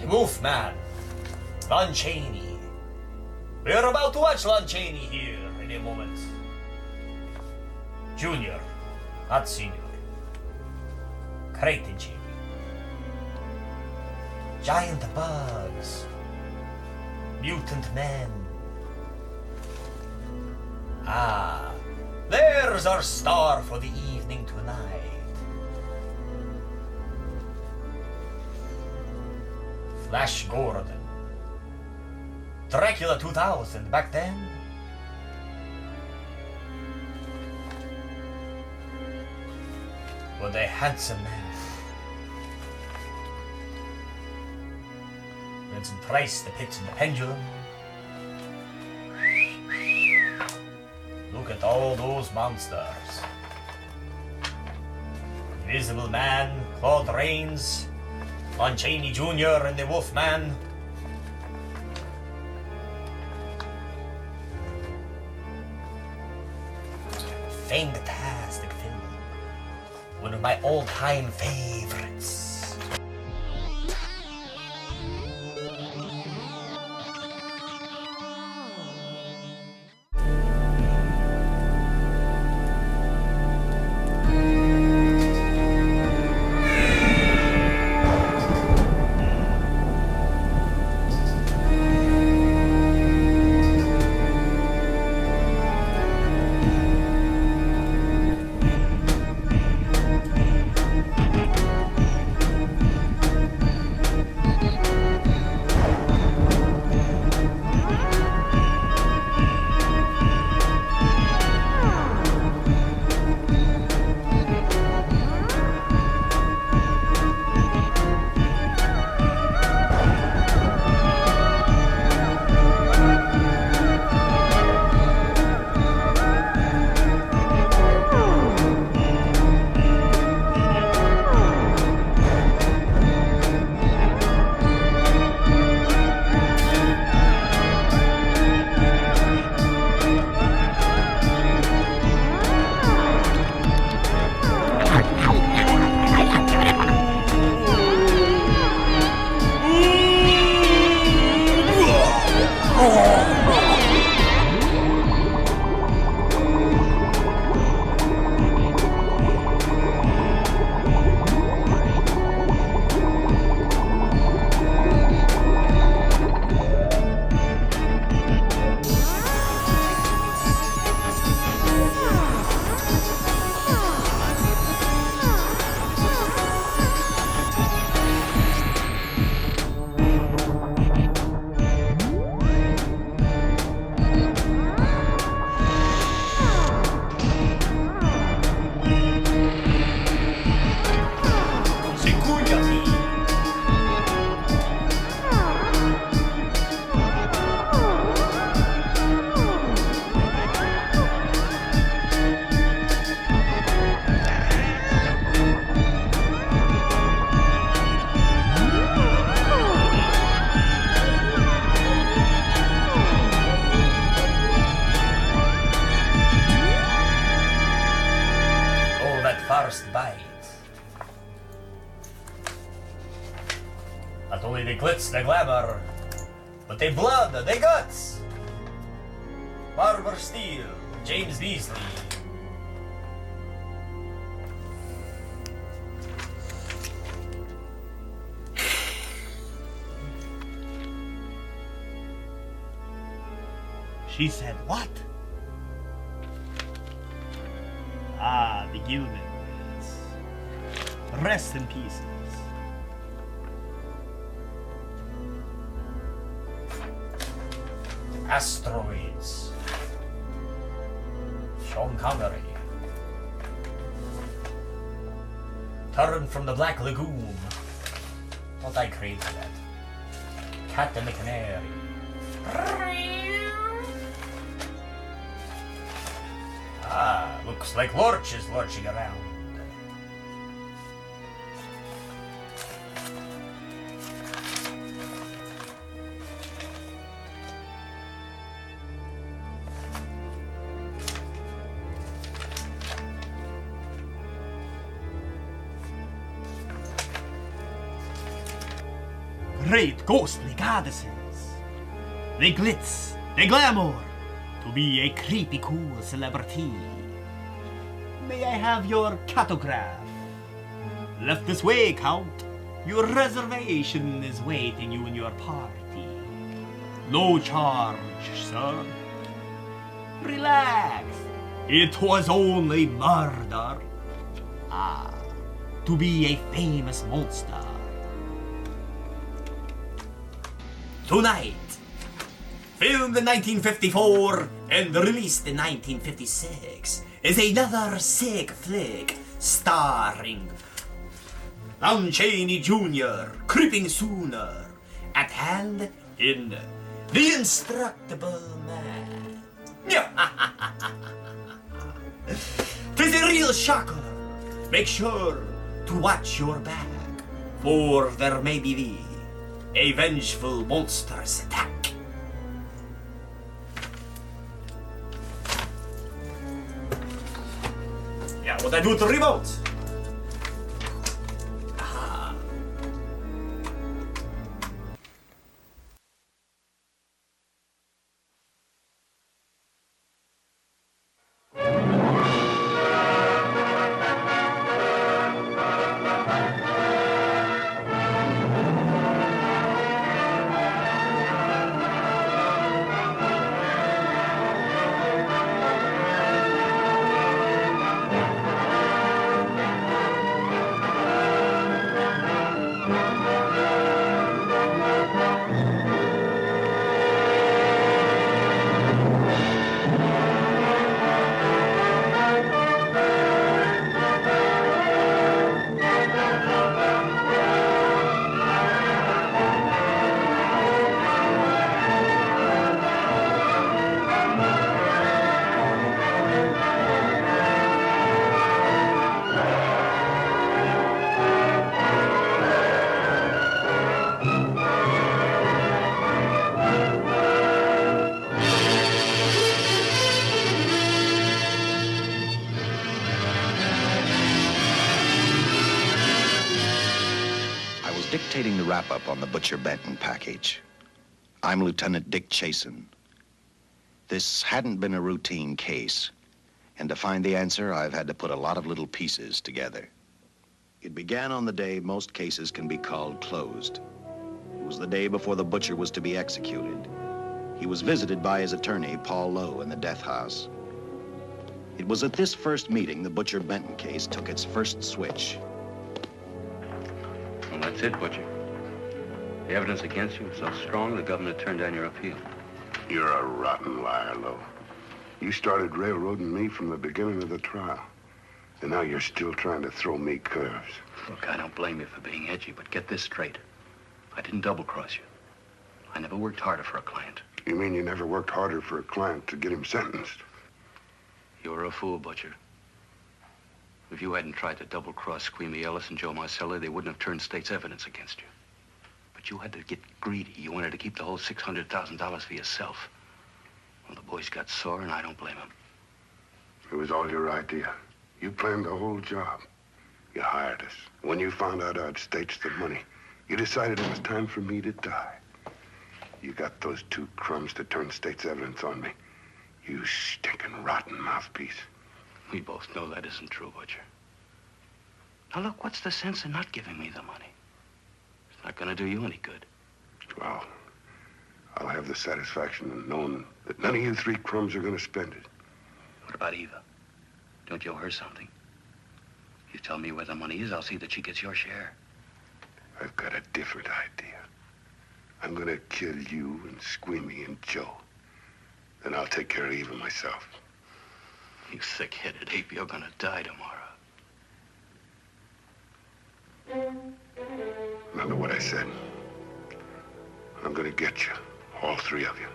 Wolfman, Lon Chaney. We're about to watch Lon Chaney here in a moment. Junior, not Senior. Creighton Chaney. Giant bugs. Mutant men. Ah, there's our star for the evening tonight. Flash Gordon. Dracula 2000 back then. What a handsome man. Vincent Price, the Pit and the Pendulum. Look at all those monsters. Invisible Man, Claude Rains, Lon Chaney Jr. and the Wolfman. Fantastic film. One of my all-time favorites. First bite. Not only the glitz, the glamour, but the blood, the guts. Barbara Steele, James Beasley. She said, what? Ah, the Gilman. Rest in pieces. Asteroids. Sean Connery. Turn from the Black Lagoon. Thought I created that. Cat and the Canary. Ah, looks like Lorch is lurching around. great ghostly goddesses. They glitz, they glamour, to be a creepy cool celebrity. May I have your catograph? Left this way, Count. Your reservation is waiting you and your party. No charge, sir. Relax. It was only murder. Ah, to be a famous monster. Tonight, filmed in 1954 and released in 1956, is another sick flick starring Lon Chaney Jr., creeping sooner, at hand in The Indestructible Man. 'Tis a real shocker. Make sure to watch your back, for there may be a vengeful monster's attack. Yeah, what I do with the remote? Aha. Dictating the wrap-up on the Butcher Benton package. I'm Lieutenant Dick Chasen. This hadn't been a routine case, and to find the answer, I've had to put a lot of little pieces together. It began on the day most cases can be called closed. It was the day before the butcher was to be executed. He was visited by his attorney, Paul Lowe, in the death house. It was at this first meeting the Butcher Benton case took its first switch. Well, that's it, Butcher. The evidence against you is so strong, the governor turned down your appeal. You're a rotten liar, Lowe. You started railroading me from the beginning of the trial. And now you're still trying to throw me curves. Look, I don't blame you for being edgy, but get this straight. I didn't double-cross you. I never worked harder for a client. You mean you never worked harder for a client to get him sentenced? You were a fool, Butcher. If you hadn't tried to double-cross Squeamy Ellis and Joe Marcelli, they wouldn't have turned state's evidence against you. But you had to get greedy. You wanted to keep the whole $600,000 for yourself. Well, the boys got sore, and I don't blame them. It was all your idea. You planned the whole job. You hired us. When you found out I'd staged the money, you decided it was time for me to die. You got those two crumbs to turn state's evidence on me. You stinking rotten mouthpiece. We both know that isn't true, Butcher. Now, look, what's the sense in not giving me the money? It's not going to do you any good. Well, I'll have the satisfaction of knowing that none of you three crumbs are going to spend it. What about Eva? Don't you owe her something? You tell me where the money is, I'll see that she gets your share. I've got a different idea. I'm going to kill you and Squeamy and Joe. Then I'll take care of Eva myself. You thick-headed ape, you're gonna die tomorrow. Remember what I said. I'm gonna get you, all three of you.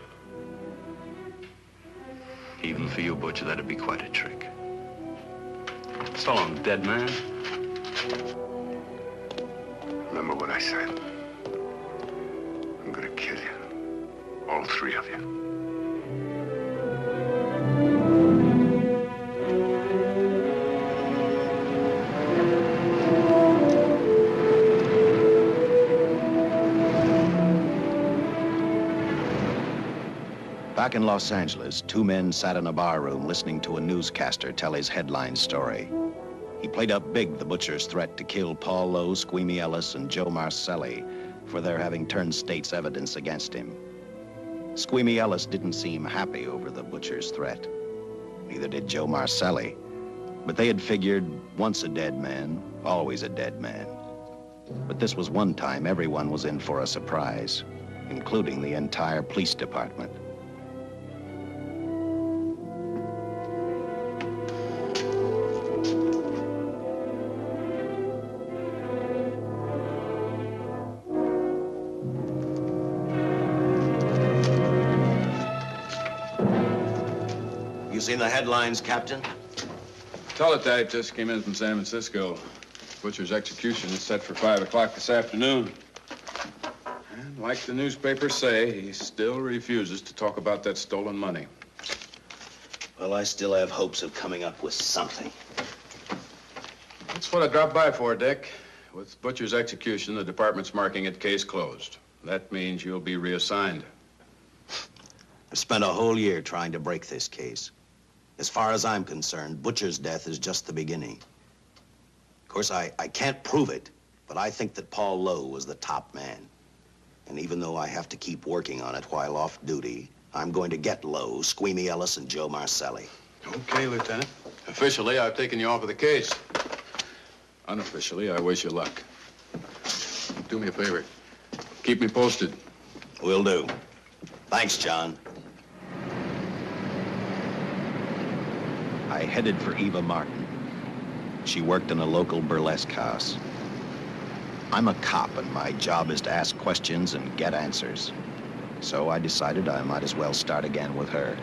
Even for you, Butcher, that'd be quite a trick. So long, dead man. Remember what I said. I'm gonna kill you, all three of you. Back in Los Angeles, two men sat in a bar room listening to a newscaster tell his headline story. He played up big the butcher's threat to kill Paul Lowe, Squeamy Ellis, and Joe Marcelli for their having turned state's evidence against him. Squeamy Ellis didn't seem happy over the butcher's threat. Neither did Joe Marcelli. But they had figured, once a dead man, always a dead man. But this was one time everyone was in for a surprise, including the entire police department. You seen the headlines, Captain? Teletype just came in from San Francisco. Butcher's execution is set for 5 o'clock this afternoon. And like the newspapers say, he still refuses to talk about that stolen money. Well, I still have hopes of coming up with something. That's what I dropped by for, Dick. With Butcher's execution, the department's marking it case closed. That means you'll be reassigned. I've spent a whole year trying to break this case. As far as I'm concerned, Butcher's death is just the beginning. Of course, I can't prove it, but I think that Paul Lowe was the top man. And even though I have to keep working on it while off duty, I'm going to get Lowe, Squeamy Ellis, and Joe Marcelli. Okay, Lieutenant. Officially, I've taken you off of the case. Unofficially, I wish you luck. Do me a favor. Keep me posted. Will do. Thanks, John. I headed for Eva Martin. She worked in a local burlesque house. I'm a cop, and my job is to ask questions and get answers. So I decided I might as well start again with her.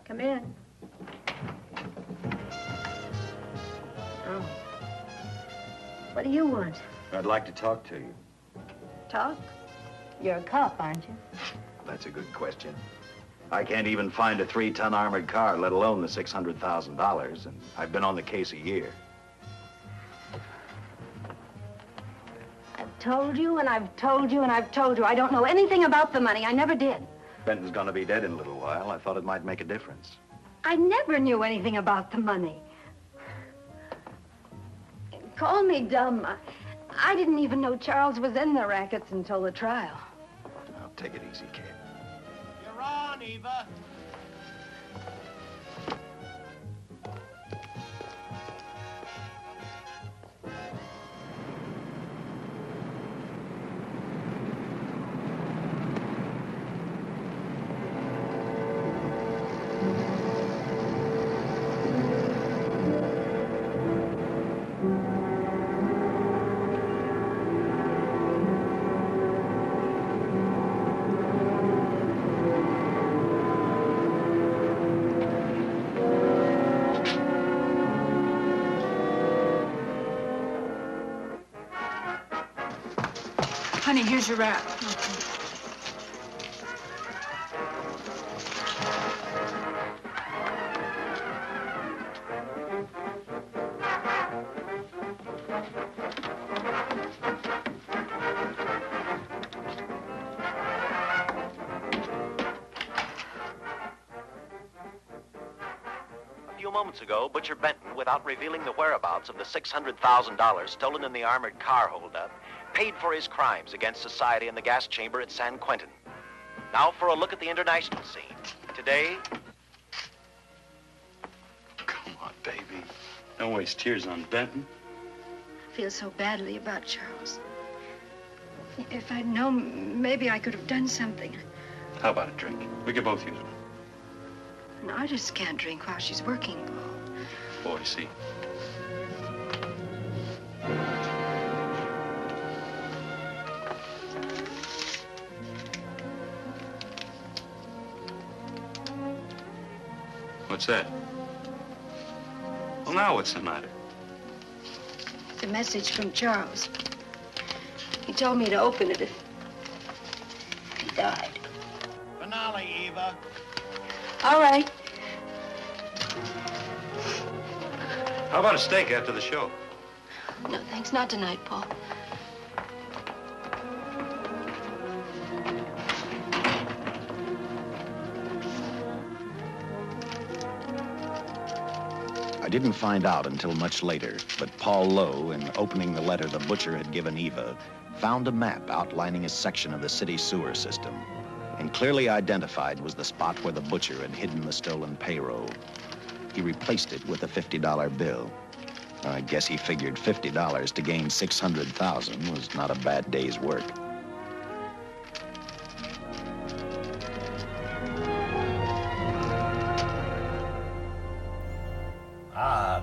Come in. Oh. What do you want? I'd like to talk to you. Talk? You're a cop, aren't you? That's a good question. I can't even find a 3-ton armored car, let alone the $600,000, and I've been on the case a year. I've told you, and I've told you, and I've told you. I don't know anything about the money. I never did. Benton's gonna be dead in a little while. I thought it might make a difference. I never knew anything about the money. Call me dumb. I didn't even know Charles was in the rackets until the trial. Now, take it easy, kid. You're on, Eva. Honey, here's your wrap. A few moments ago, Butcher Benton, without revealing the whereabouts of the $600,000 stolen in the armored car holdup, paid for his crimes against society in the gas chamber at San Quentin. Now for a look at the international scene. Today... Come on, baby. Don't waste tears on Benton. I feel so badly about Charles. If I'd known, maybe I could have done something. How about a drink? We could both use one. An artist can't drink while she's working, Paul. Boy, see. What's that? Well, now what's the matter? It's a message from Charles. He told me to open it if he died. Finale, Eva. All right. How about a steak after the show? No, thanks. Not tonight, Paul. I didn't find out until much later, but Paul Lowe, in opening the letter the butcher had given Eva, found a map outlining a section of the city sewer system, and clearly identified was the spot where the butcher had hidden the stolen payroll. He replaced it with a $50 bill. I guess he figured $50 to gain $600,000 was not a bad day's work.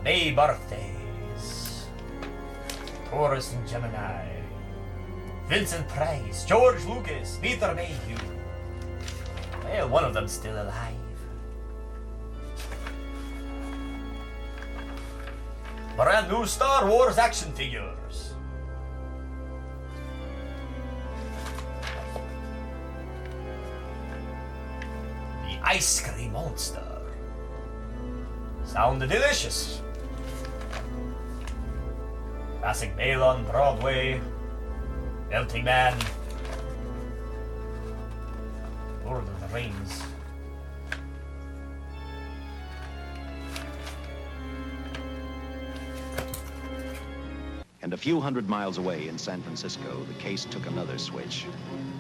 May birthdays. Taurus and Gemini. Vincent Price, George Lucas, Peter Mayhew. Well, one of them's still alive. Brand new Star Wars action figures. The Ice Cream Monster. Sound delicious. Classic Bale on Broadway. Melting Man. Lord of the Rings. And a few hundred miles away in San Francisco, the case took another switch,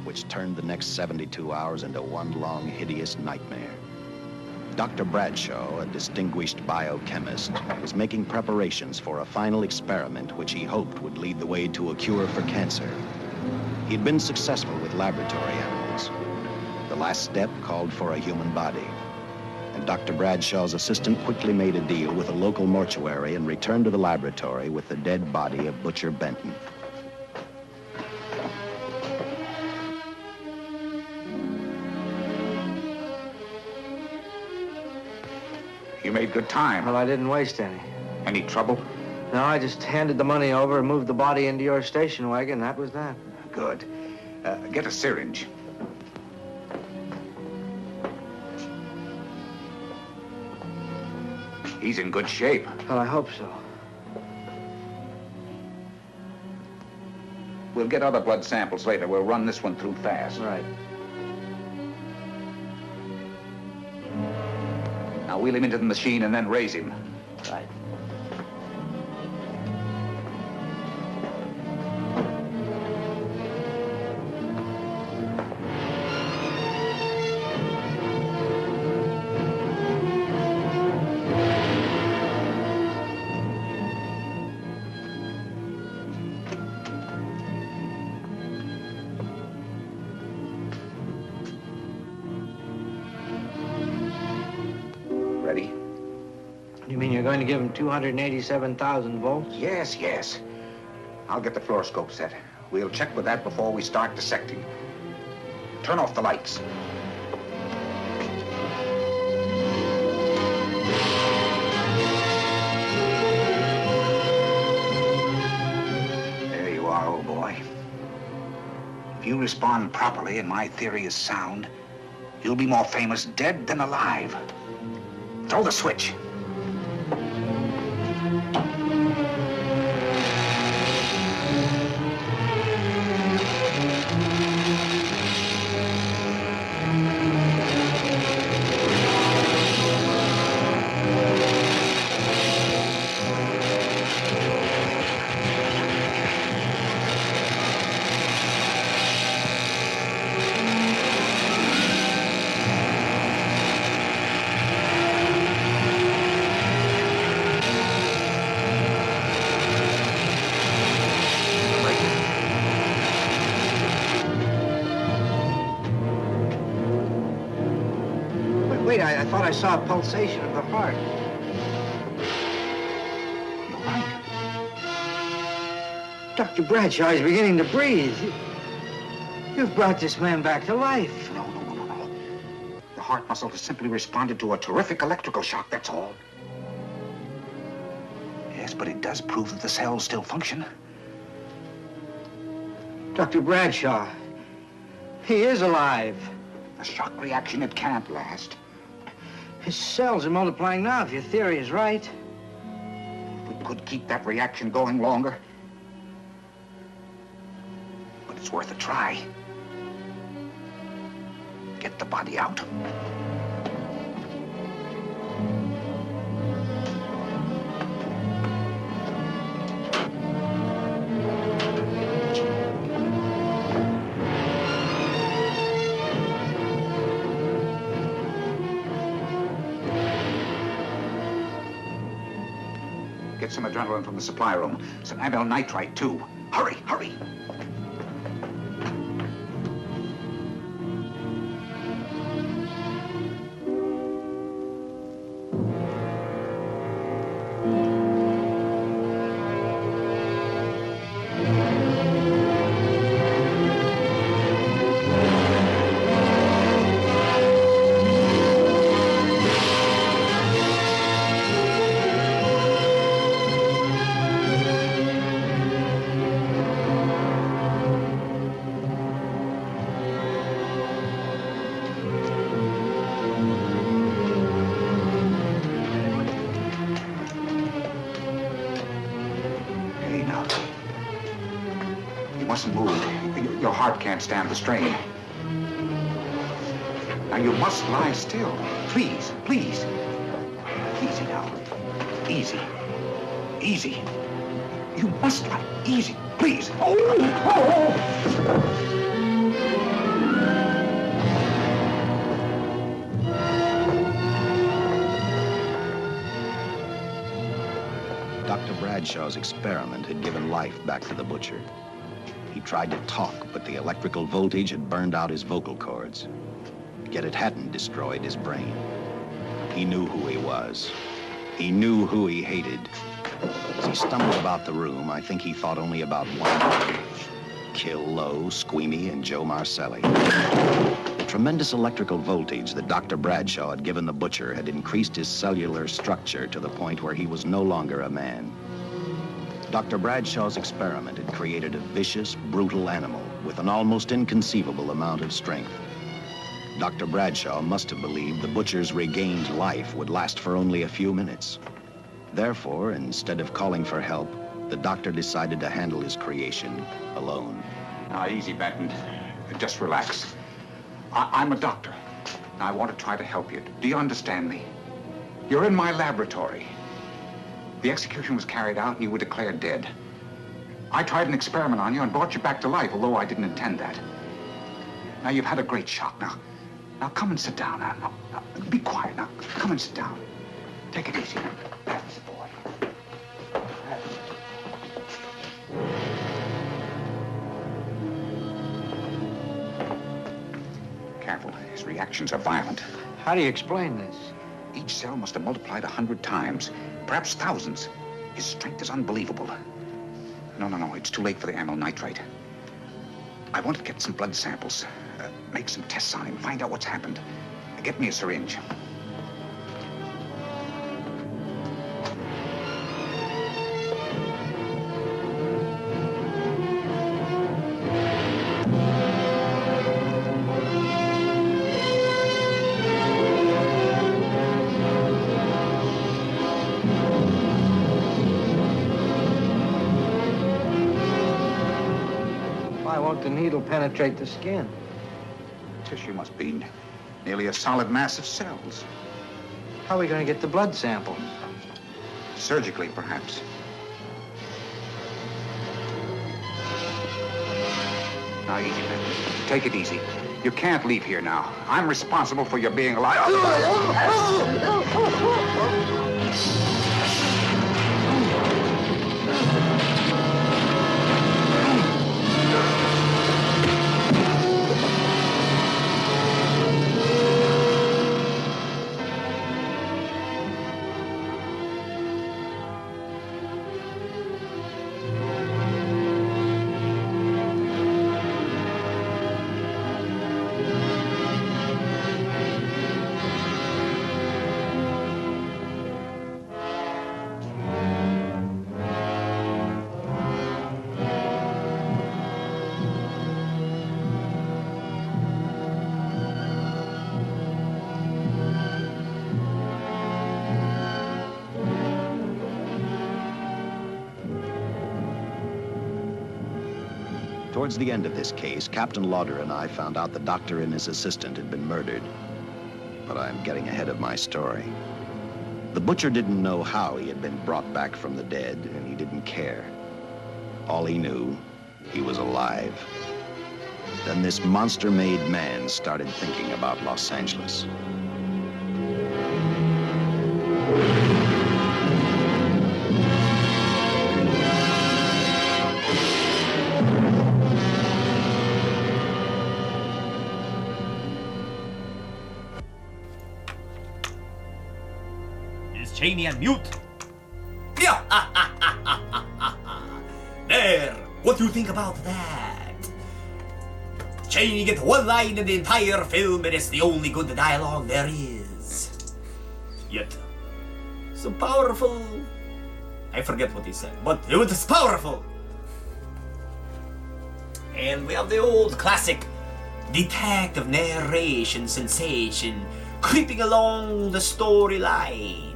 which turned the next 72 hours into one long, hideous nightmare. Dr. Bradshaw, a distinguished biochemist, was making preparations for a final experiment which he hoped would lead the way to a cure for cancer. He'd been successful with laboratory animals. The last step called for a human body. And Dr. Bradshaw's assistant quickly made a deal with a local mortuary and returned to the laboratory with the dead body of Butcher Benton. You made good time. Well, I didn't waste any. Any trouble? No, I just handed the money over and moved the body into your station wagon. That was that. Good. Get a syringe. He's in good shape. Well, I hope so. We'll get other blood samples later. We'll run this one through fast. Right. Now wheel him into the machine and then raise him. Right. Ready? You mean you're going to give him 287,000 volts? Yes, yes. I'll get the fluoroscope set. We'll check with that before we start dissecting. Turn off the lights. There you are, old boy. If you respond properly and my theory is sound, you'll be more famous dead than alive. Throw the switch. Wait, I thought I saw a pulsation of the heart. You're right. Dr. Bradshaw is beginning to breathe. You've brought this man back to life. No. The heart muscle has simply responded to a terrific electrical shock, that's all. Yes, but it does prove that the cells still function. Dr. Bradshaw, he is alive. A shock reaction, it can't last. His cells are multiplying now, if your theory is right. could keep that reaction going longer. But it's worth a try. Get the body out. Get some adrenaline from the supply room. Some amyl nitrite, too. Hurry, hurry! Your heart can't stand the strain. Now, you must lie still. Please, please. Easy now. Easy. Easy. You must lie. Easy, please. Dr. Bradshaw's experiment had given life back to the butcher. He tried to talk, but the electrical voltage had burned out his vocal cords. Yet it hadn't destroyed his brain. He knew who he was. He knew who he hated. As he stumbled about the room, I think he thought only about one: kill Lowe, Squeamy, and Joe Marcelli. The tremendous electrical voltage that Dr. Bradshaw had given the butcher had increased his cellular structure to the point where he was no longer a man. Dr. Bradshaw's experiment had created a vicious, brutal animal with an almost inconceivable amount of strength. Dr. Bradshaw must have believed the butcher's regained life would last for only a few minutes. Therefore, instead of calling for help, the doctor decided to handle his creation alone. Now, easy, Benton. Just relax. I'm a doctor. I want to try to help you. Do you understand me? You're in my laboratory. The execution was carried out and you were declared dead. I tried an experiment on you and brought you back to life, although I didn't intend that. Now, you've had a great shock. Now come and sit down. Now, be quiet. Now, come and sit down. Take it easy. That's the boy. Careful. His reactions are violent. How do you explain this? Each cell must have multiplied 100 times, perhaps thousands. His strength is unbelievable. No, it's too late for the amyl nitrite. I want to get some blood samples, make some tests on him, find out what's happened. Get me a syringe. The needle penetrate the skin. The tissue must be nearly a solid mass of cells. How are we going to get the blood sample? Surgically, perhaps. Now, easy, Benton. Take it easy. You can't leave here now. I'm responsible for your being alive. Towards the end of this case, Captain Lauder and I found out the doctor and his assistant had been murdered. But I'm getting ahead of my story. The butcher didn't know how he had been brought back from the dead, and he didn't care. All he knew, he was alive. Then this monster-made man started thinking about Los Angeles. Is Cheney on mute? Yeah. There. What do you think about that? Cheney gets one line in the entire film, and it's the only good dialogue there is. Yet, so powerful. I forget what he said, but it was powerful. And we have the old classic detective narration sensation creeping along the storyline.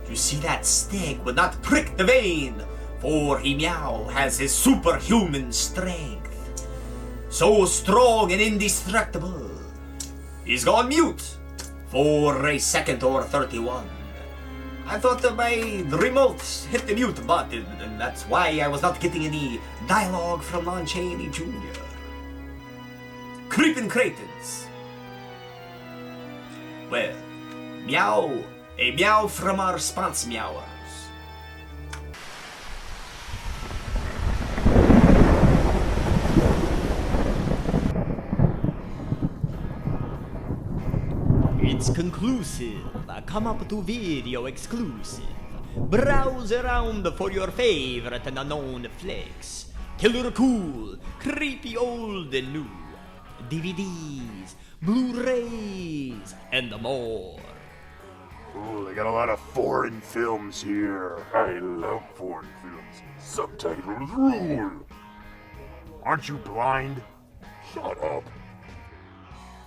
You see, that stick would not prick the vein, for he meow has his superhuman strength. So strong and indestructible. He's gone mute for a second or 31. I thought that my remote hit the mute button, and that's why I was not getting any dialogue from Lon Chaney Jr. Creepin' Cratons. Well, meow. A meow from our response meowers. It's conclusive. Come up to video exclusive. Browse around for your favorite and unknown flicks. Killer cool, creepy old and new. DVDs, Blu-rays, and more. Oh, they got a lot of foreign films here. I love foreign films. Subtitles rule. Aren't you blind? Shut up.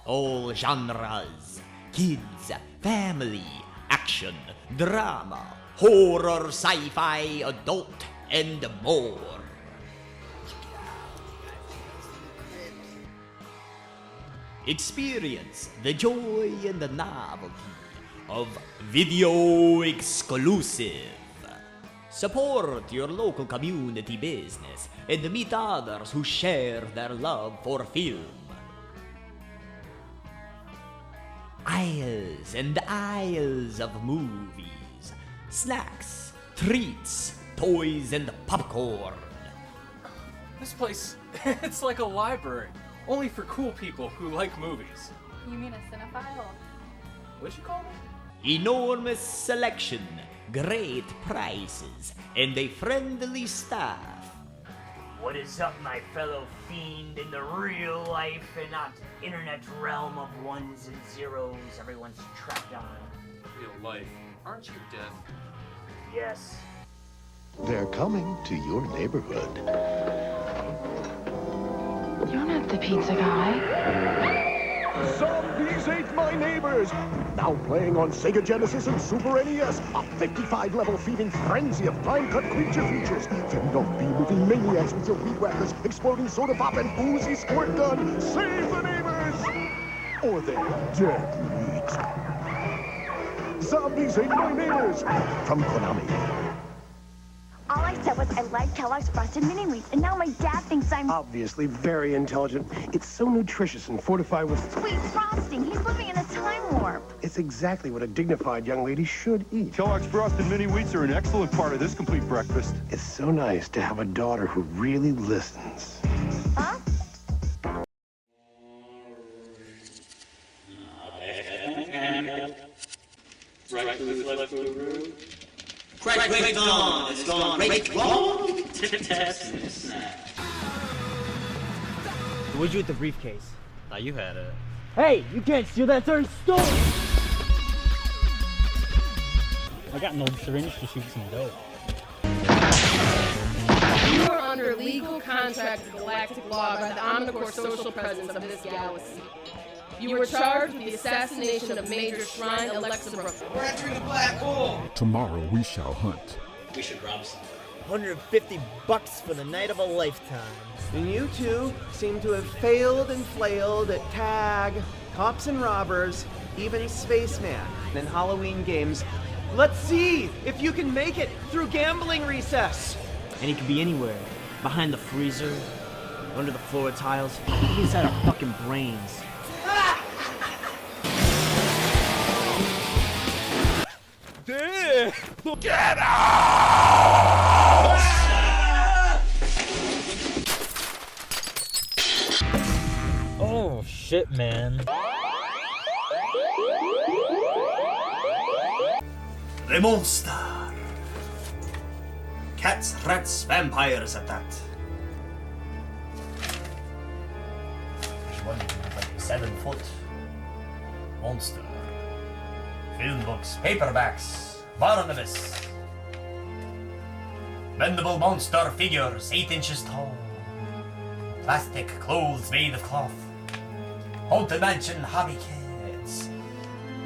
All genres. Kids, family, action, drama, horror, sci-fi, adult, and more. Experience the joy and the novelty of video exclusive. Support your local community business and meet others who share their love for film. Aisles and aisles of movies, snacks, treats, toys, and popcorn. This place, it's like a library, only for cool people who like movies. You mean a cinephile? What'd you call me? Enormous selection, great prices, and a friendly staff. What is up, my fellow fiend, in the real life and not internet realm of ones and zeros everyone's trapped on? Real life. Aren't you deaf? Yes. They're coming to your neighborhood. You're not the pizza guy. Zombies ate my neighbors! Now playing on Sega Genesis and Super NES, a 55-level feeding frenzy of time-cut creature features, fending off bee-moving maniacs with your weed whackers, exploding soda pop, and boozy squirt gun. Save the neighbors! Or they're dead meat. Zombies ate my neighbors! From Konami. All I said was I like Kellogg's Frosted Mini Wheats, and now my dad thinks I'm Obviously very intelligent. It's so nutritious and fortified with sweet frosting. He's living in a time warp. It's exactly what a dignified young lady should eat. Kellogg's Frosted Mini Wheats are an excellent part of this complete breakfast. It's so nice to have a daughter who really listens. Huh? Right foot, left foot, root. Crack, break on. It's gone. Break wrong. Test. What'd you with the briefcase? Thought you had it. Hey, you can't steal that third store! I got an old syringe to shoot some dope. You are under legal contract with galactic law by the omnicore social presence of this galaxy. You were charged with the assassination of Major Shrine Alexabrook. We're entering a black hole. Tomorrow we shall hunt. We should rob somebody. $150 for the night of a lifetime. And you two seem to have failed and flailed at tag, cops and robbers, even spaceman in Halloween games. Let's see if you can make it through gambling recess. And he could be anywhere. Behind the freezer, under the floor tiles, even inside our fucking brains. Get out! Oh, shit, man. The monster. Cats, rats, vampires at that. 127 foot. Monster. Film books, paperbacks, Barnabas. Bendable monster figures 8 inches tall. Plastic clothes made of cloth. Haunted mansion hobby kids.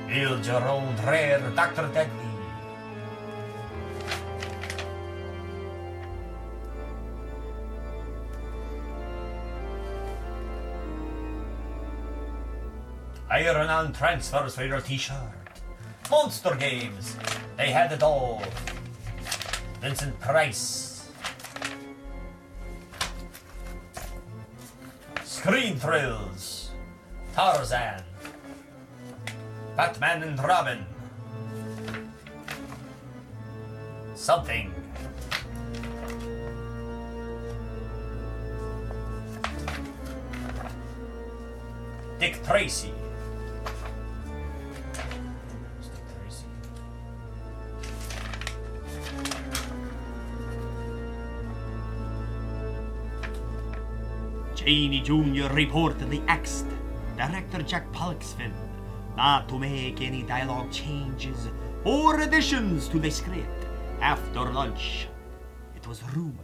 Build your own rare Dr. Deadly. Iron-on transfers for your t-shirt. Monster games. They had it all. Vincent Price. Screen Thrills. Tarzan. Batman and Robin. Something. Dick Tracy. Cheney Jr. reportedly asked director Jack Pollock's film not to make any dialogue changes or additions to the script after lunch. It was rumored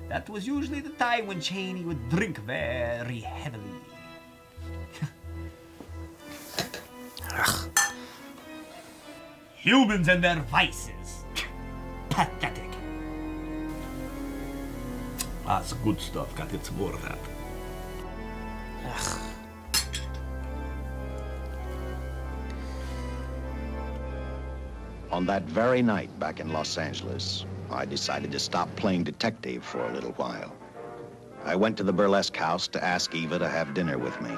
that was usually the time when Cheney would drink very heavily. Humans and their vices. Pathetic. That's good stuff. Got it some more of that. On that very night back in Los Angeles, I decided to stop playing detective for a little while. I went to the burlesque house to ask Eva to have dinner with me.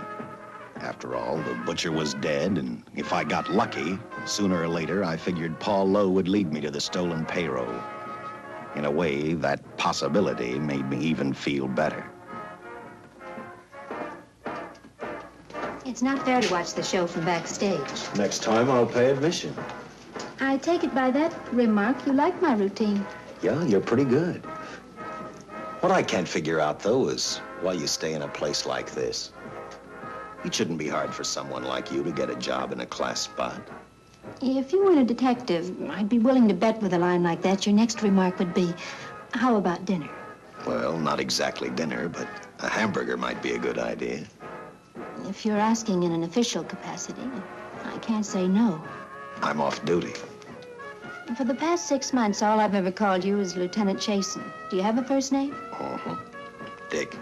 After all, the butcher was dead, and if I got lucky, sooner or later, I figured Paul Lowe would lead me to the stolen payroll. In a way, that possibility made me even feel better. It's not fair to watch the show from backstage. Next time, I'll pay admission. I take it by that remark you like my routine. Yeah, you're pretty good. What I can't figure out, though, is why you stay in a place like this. It shouldn't be hard for someone like you to get a job in a class spot. If you weren't a detective, I'd be willing to bet with a line like that your next remark would be, how about dinner? Well, not exactly dinner, but a hamburger might be a good idea. If you're asking in an official capacity, I can't say no. I'm off duty. For the past 6 months, all I've ever called you is Lieutenant Chasen. Do you have a first name? Uh-huh. Dick.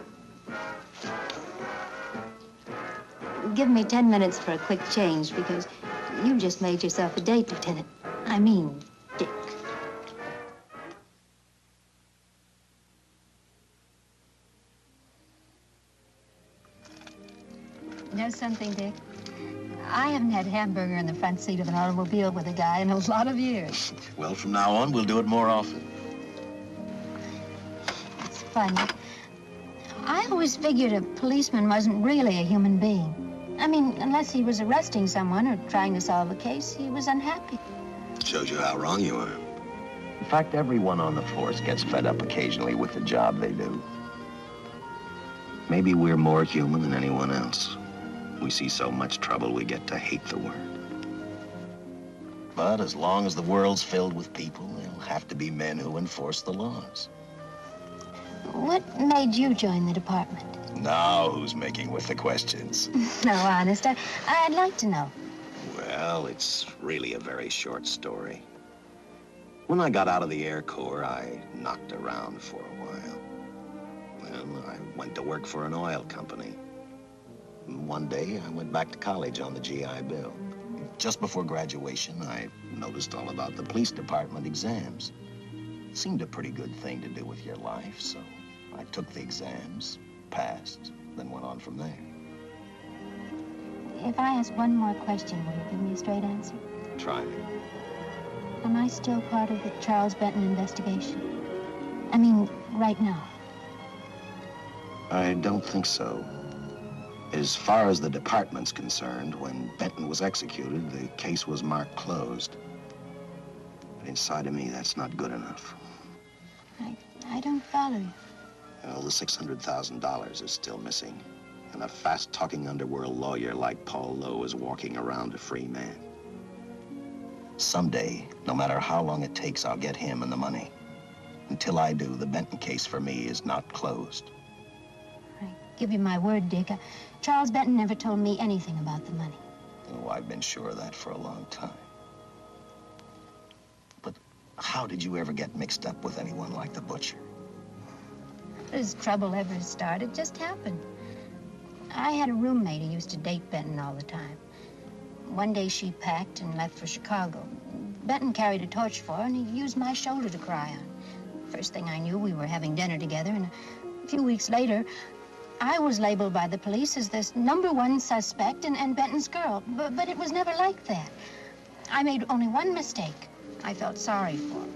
Give me 10 minutes for a quick change, because you've just made yourself a date, Lieutenant. I mean, Dick. You know something, Dick? I haven't had hamburger in the front seat of an automobile with a guy in a lot of years. Well, from now on, we'll do it more often. It's funny. I always figured a policeman wasn't really a human being. I mean, unless he was arresting someone or trying to solve a case, he was unhappy. Shows you how wrong you are. In fact, everyone on the force gets fed up occasionally with the job they do. Maybe we're more human than anyone else. We see so much trouble, we get to hate the word. But as long as the world's filled with people, there'll have to be men who enforce the laws. What made you join the department? Now who's making with the questions? No, honest, I'd like to know. Well, it's really a very short story. When I got out of the Air Corps, I knocked around for a while. Well, I went to work for an oil company. One day, I went back to college on the GI Bill. Just before graduation, I noticed all about the police department exams. Seemed a pretty good thing to do with your life, so I took the exams, passed, then went on from there. If I ask one more question, will you give me a straight answer? Try me. Am I still part of the Charles Benton investigation? I mean, right now. I don't think so. As far as the department's concerned, when Benton was executed, the case was marked closed. But inside of me, that's not good enough. I don't follow you. Well, the $600,000 is still missing. And a fast-talking underworld lawyer like Paul Lowe is walking around a free man. Someday, no matter how long it takes, I'll get him and the money. Until I do, the Benton case for me is not closed. I give you my word, Dick. Charles Benton never told me anything about the money. Oh, I've been sure of that for a long time. But how did you ever get mixed up with anyone like the butcher? As trouble ever started, it just happened. I had a roommate who used to date Benton all the time. One day she packed and left for Chicago. Benton carried a torch for her, and he used my shoulder to cry on. First thing I knew, we were having dinner together, and a few weeks later, I was labeled by the police as this #1 suspect and Benton's girl. But it was never like that. I made only one mistake. I felt sorry for him.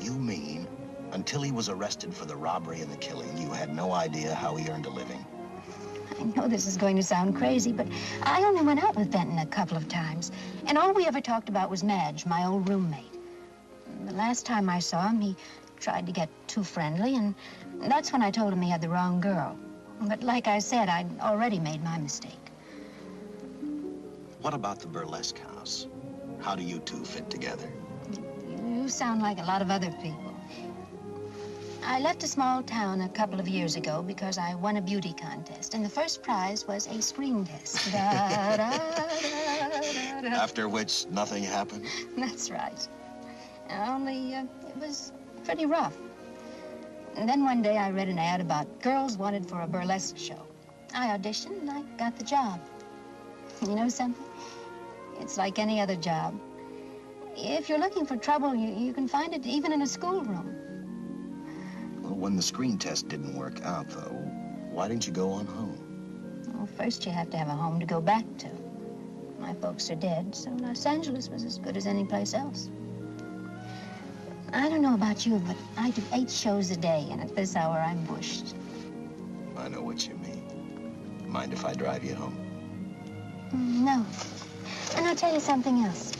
You mean, until he was arrested for the robbery and the killing, you had no idea how he earned a living? I know this is going to sound crazy, but I only went out with Benton a couple of times. And all we ever talked about was Madge, my old roommate. The last time I saw him, he tried to get too friendly, and that's when I told him he had the wrong girl. But like I said, I'd already made my mistake. What about the burlesque house? How do you two fit together? You sound like a lot of other people. I left a small town a couple of years ago because I won a beauty contest, and the first prize was a screen test. Da, da, da, da, da. After which, nothing happened? That's right. Only, it was pretty rough. And then one day I read an ad about girls wanted for a burlesque show. I auditioned and I got the job. You know something? It's like any other job. If you're looking for trouble, you can find it even in a schoolroom. Well, when the screen test didn't work out, though, why didn't you go on home? Well, first you have to have a home to go back to. My folks are dead, so Los Angeles was as good as any place else. I don't know about you, but I do 8 shows a day, and at this hour, I'm bushed. I know what you mean. Mind if I drive you home? No. And I'll tell you something else.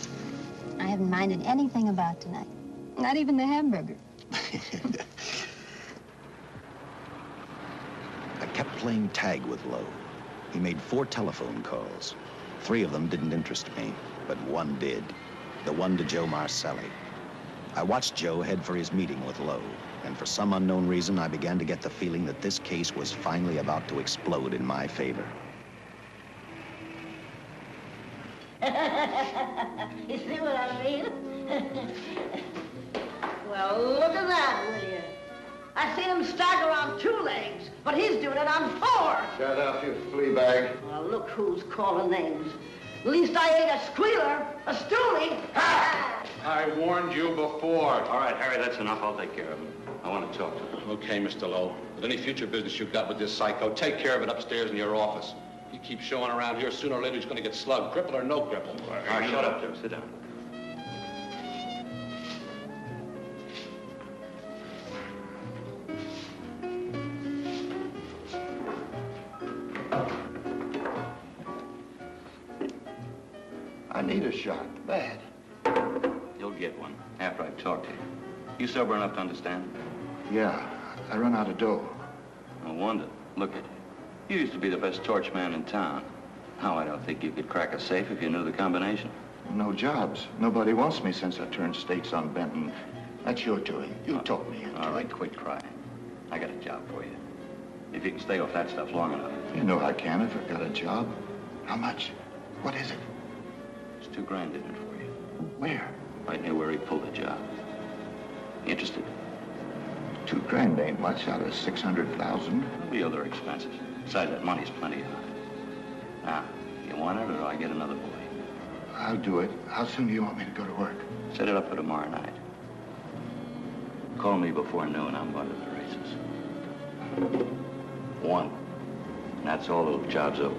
I haven't minded anything about tonight. Not even the hamburger. I kept playing tag with Lowe. He made 4 telephone calls. 3 of them didn't interest me, but one did. The one to Joe Marcelli. I watched Joe head for his meeting with Lowe, and for some unknown reason, I began to get the feeling that this case was finally about to explode in my favor. You see what I mean? Well, look at that, will you? I seen him stagger on 2 legs, but he's doing it on 4. Shut up, you flea bag. Well, look who's calling names. At least I ain't a squealer, a stoolie. I warned you before. All right, Harry, that's enough. I'll take care of him. I want to talk to him. Okay, Mr. Lowe. With any future business you've got with this psycho, take care of it upstairs in your office. He keeps showing around here, sooner or later he's going to get slugged, cripple or no cripple. All right, shut up, Joe. Sit down. I need a shot, bad. You'll get one after I've talked to you. You sober enough to understand? Yeah, I run out of dough. No wonder. Look at you. You used to be the best torch man in town. Now I don't think you could crack a safe if you knew the combination. No jobs. Nobody wants me since I turned stakes on Benton. That's your doing. You told me. All right, quit crying. I got a job for you. If you can stay off that stuff long enough. You know I can if I've got a job. How much? What is it? It's $2 grand in it for you. Where? right near where he pulled the job. Interested? $2 grand ain't much out of 600,000. There'll be other expenses. Besides, that money's plenty of it. Now, you want it, or do I get another boy? I'll do it. How soon do you want me to go to work? Set it up for tomorrow night. Call me before noon. I'm going to the races. 1. And that's all. The job's over.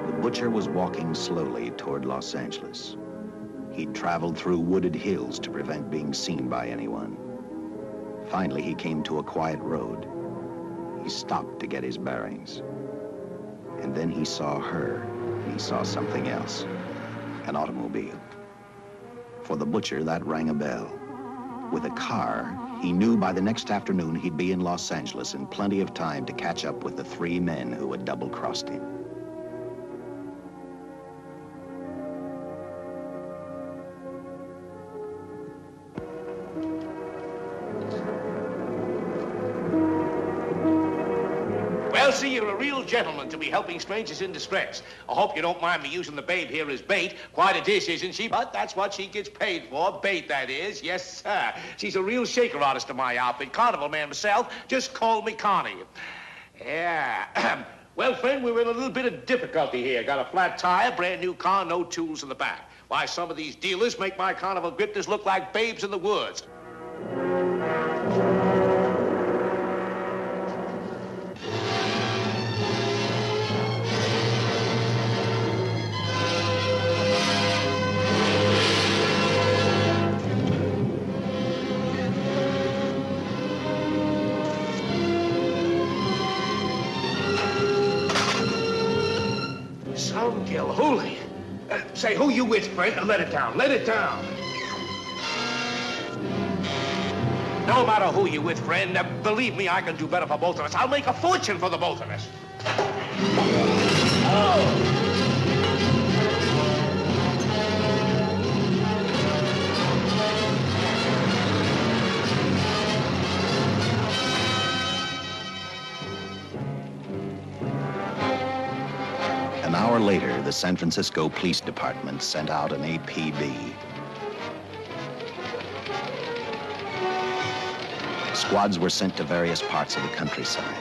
The butcher was walking slowly toward Los Angeles. He'd traveled through wooded hills to prevent being seen by anyone. Finally, he came to a quiet road. He stopped to get his bearings. And then he saw her, and he saw something else, an automobile. For the butcher, that rang a bell. With a car, he knew by the next afternoon he'd be in Los Angeles in plenty of time to catch up with the 3 men who had double-crossed him. Well, see, you're a real gentleman to be helping strangers in distress. I hope you don't mind me using the babe here as bait. Quite a dish, isn't she? But that's what she gets paid for. Bait, that is. Yes, sir. She's a real shaker artist of my outfit. Carnival man myself. Just call me Connie. Yeah. Well, friend, we're in a little bit of difficulty here. Got a flat tire, brand new car, no tools in the back. Why, some of these dealers make my carnival grifters look like babes in the woods. Holy. Say, who you with, friend? Let it down. Let it down. No matter who you with, friend, believe me, I can do better for both of us. I'll make a fortune for the both of us. Oh! An hour later, the San Francisco Police Department sent out an APB. Squads were sent to various parts of the countryside.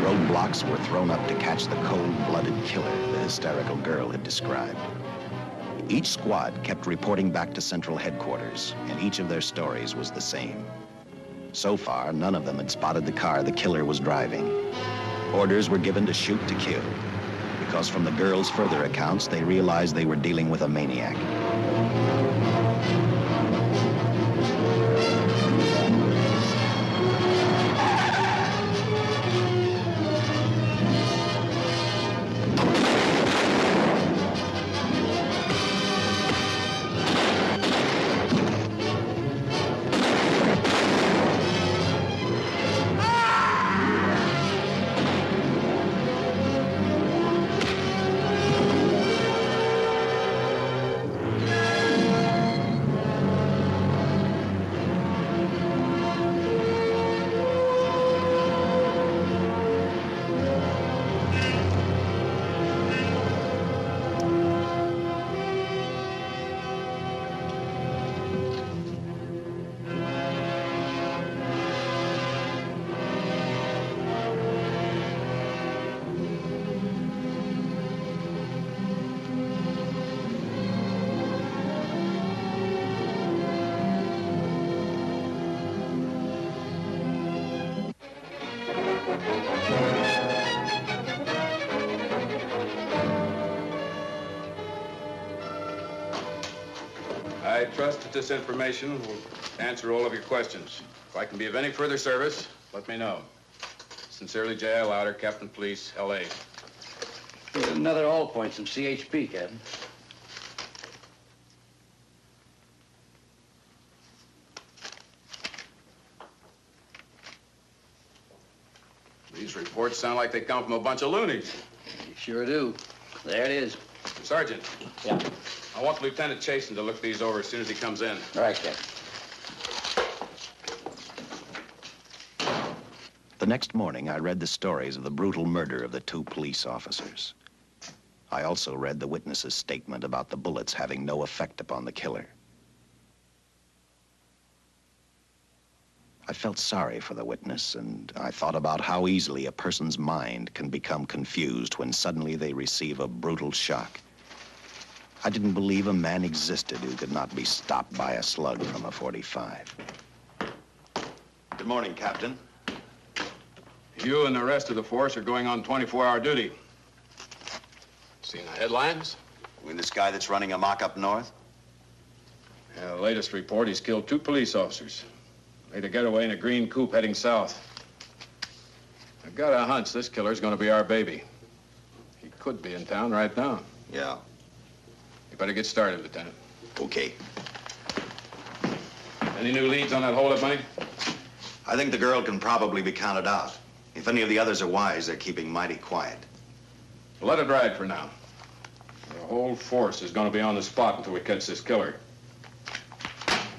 Roadblocks were thrown up to catch the cold-blooded killer the hysterical girl had described. Each squad kept reporting back to central headquarters, and each of their stories was the same. So far, none of them had spotted the car the killer was driving. Orders were given to shoot to kill, because from the girls' further accounts, they realized they were dealing with a maniac. trust that this information will answer all of your questions. If I can be of any further service, let me know. Sincerely, J.I. Louder, Captain Police, L.A. Here's another all points from CHP, Captain. These reports sound like they come from a bunch of loonies. You sure do. There it is. Sergeant. Yeah. I want Lieutenant Chasen to look these over as soon as he comes in. All right, Captain. The next morning, I read the stories of the brutal murder of the 2 police officers. I also read the witness's statement about the bullets having no effect upon the killer. I felt sorry for the witness, and I thought about how easily a person's mind can become confused when suddenly they receive a brutal shock. I didn't believe a man existed who could not be stopped by a slug from a .45. Good morning, Captain. You and the rest of the force are going on 24-hour duty. Seen the headlines? You mean this guy that's running amok up north? Yeah, the latest report, he's killed 2 police officers. Made a getaway in a green coupe heading south. I've got a hunch this killer's gonna be our baby. He could be in town right now. Yeah. You better get started, Lieutenant. Okay. Any new leads on that hold-up money? I think the girl can probably be counted out. If any of the others are wise, they're keeping mighty quiet. Well, let it ride for now. The whole force is gonna be on the spot until we catch this killer.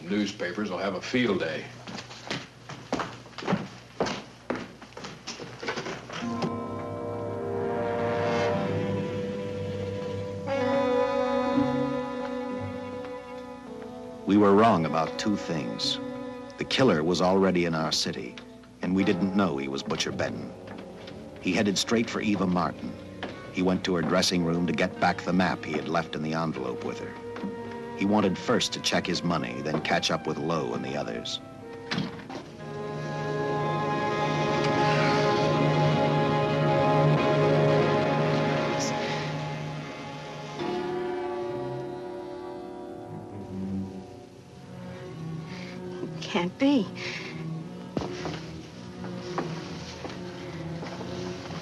Newspapers will have a field day. We were wrong about 2 things. The killer was already in our city, and we didn't know he was Butcher Benton. He headed straight for Eva Martin. He went to her dressing room to get back the map he had left in the envelope with her. He wanted first to check his money, then catch up with Lowe and the others. Can't be.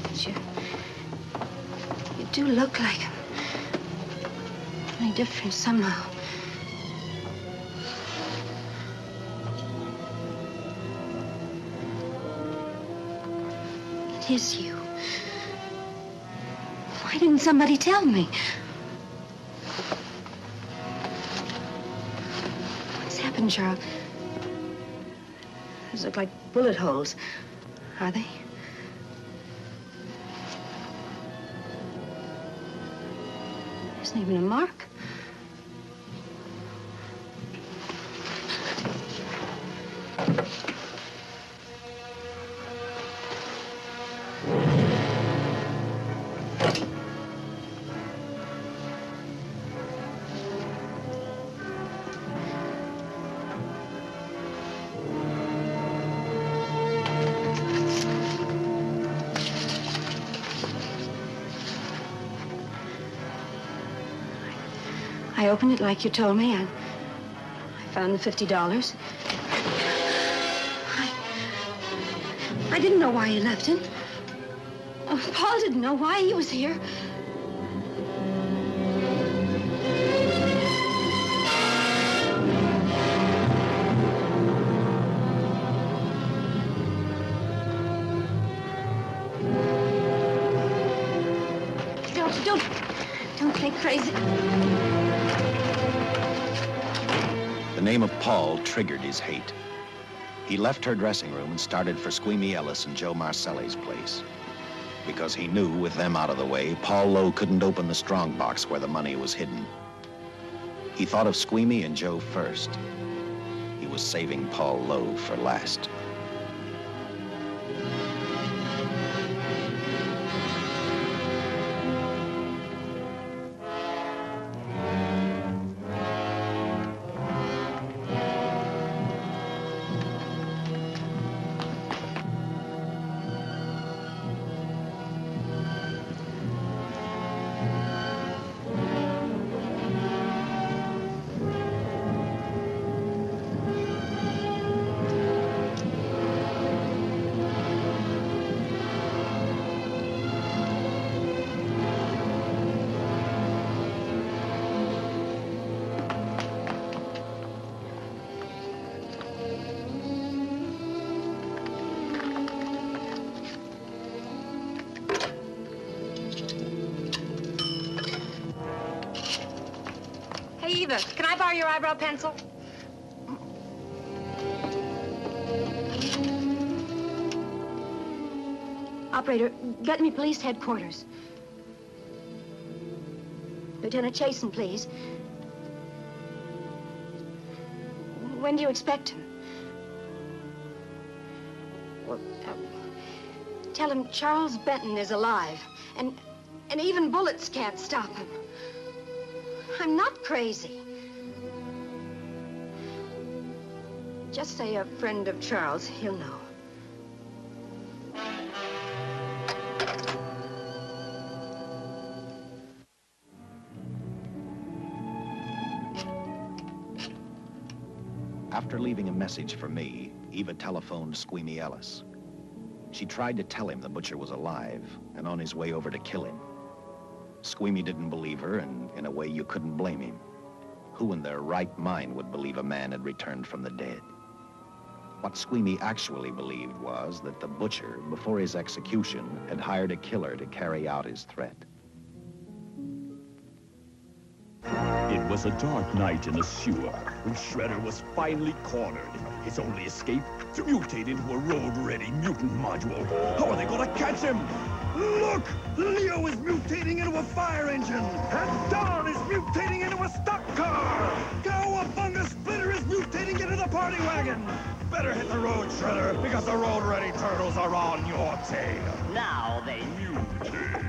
But you do look like him. Only different somehow. It is you. Why didn't somebody tell me? What's happened, Charles? Those look like bullet holes. Are they? There isn't even a mark. I opened it like you told me, and I found the $50. I didn't know why you left him. Oh, Paul didn't know why he was here. Don't play crazy. The name of Paul triggered his hate. He left her dressing room and started for Squeamy Ellis and Joe Marcelli's place. Because he knew, with them out of the way, Paul Lowe couldn't open the strongbox where the money was hidden. He thought of Squeamy and Joe first. He was saving Paul Lowe for last. Eva, can I borrow your eyebrow pencil? Operator, get me police headquarters. Lieutenant Chasen, please. When do you expect him? Well, tell him Charles Benton is alive, and even bullets can't stop him. I'm not crazy. Just say a friend of Charles, he'll know. After leaving a message for me, Eva telephoned Squeamy Ellis. She tried to tell him the butcher was alive and on his way over to kill him. Squeamy didn't believe her, and in a way you couldn't blame him. Who in their right mind would believe a man had returned from the dead? What Squeamy actually believed was that the butcher, before his execution, had hired a killer to carry out his threat. It was a dark night in the sewer when Shredder was finally cornered. His only escape? To mutate into a road-ready mutant module. How are they gonna catch him? Look! Leo is mutating into a fire engine! And Don is mutating into a stock car! Cowabunga Splitter is mutating into the party wagon! Better hit the road, Shredder, because the road-ready turtles are on your tail. Now they mutate.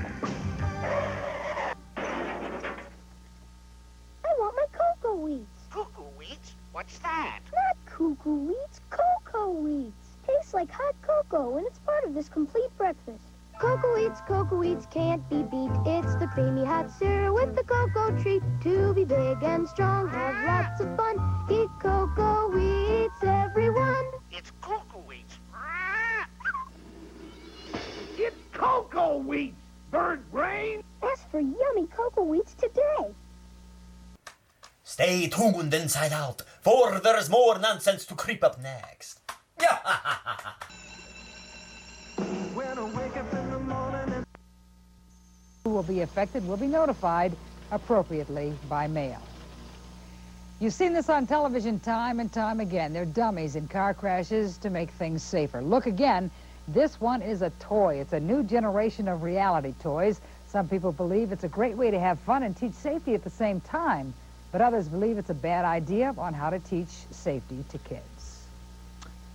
I want my cocoa wheats. Cuckoo wheats? What's that? Not cuckoo wheats, cocoa wheats. Tastes like hot cocoa, and it's part of this complete breakfast. Cocoa wheats can't be beat. It's the creamy hot cereal with the cocoa treat. To be big and strong, have lots of fun. Eat cocoa wheats, everyone. It's cuckoo wheats. It's cocoa wheats, bird brain. Ask for yummy cocoa wheats today. Stay tuned inside out, for there's more nonsense to creep up next. Who will be affected will be notified appropriately by mail. You've seen this on television time and time again. They're dummies in car crashes to make things safer. Look again. This one is a toy. It's a new generation of reality toys. Some people believe it's a great way to have fun and teach safety at the same time. But others believe it's a bad idea on how to teach safety to kids.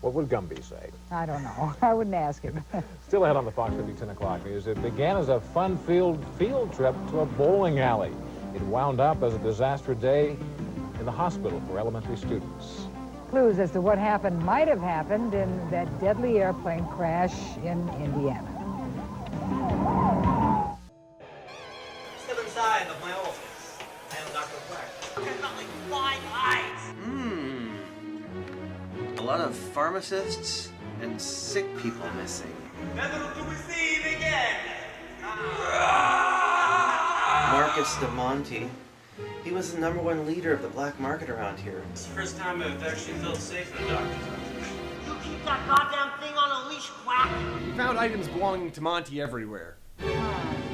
What would Gumby say? I don't know. I wouldn't ask him. Still ahead on the Fox 50 10 o'clock news. It began as a fun-filled field trip to a bowling alley. It wound up as a disaster day in the hospital for elementary students. Clues as to what might have happened in that deadly airplane crash in Indiana. Step inside of my office. I am Dr. Quack. There's not like 5 eyes. A lot of pharmacists and sick people missing. Never to be seen again. Marcus DeMonte. He was the #1 leader of the black market around here. It's the first time I've actually felt safe in a doctor's office. You keep that goddamn thing on a leash, Quack. We found items belonging to Monty everywhere.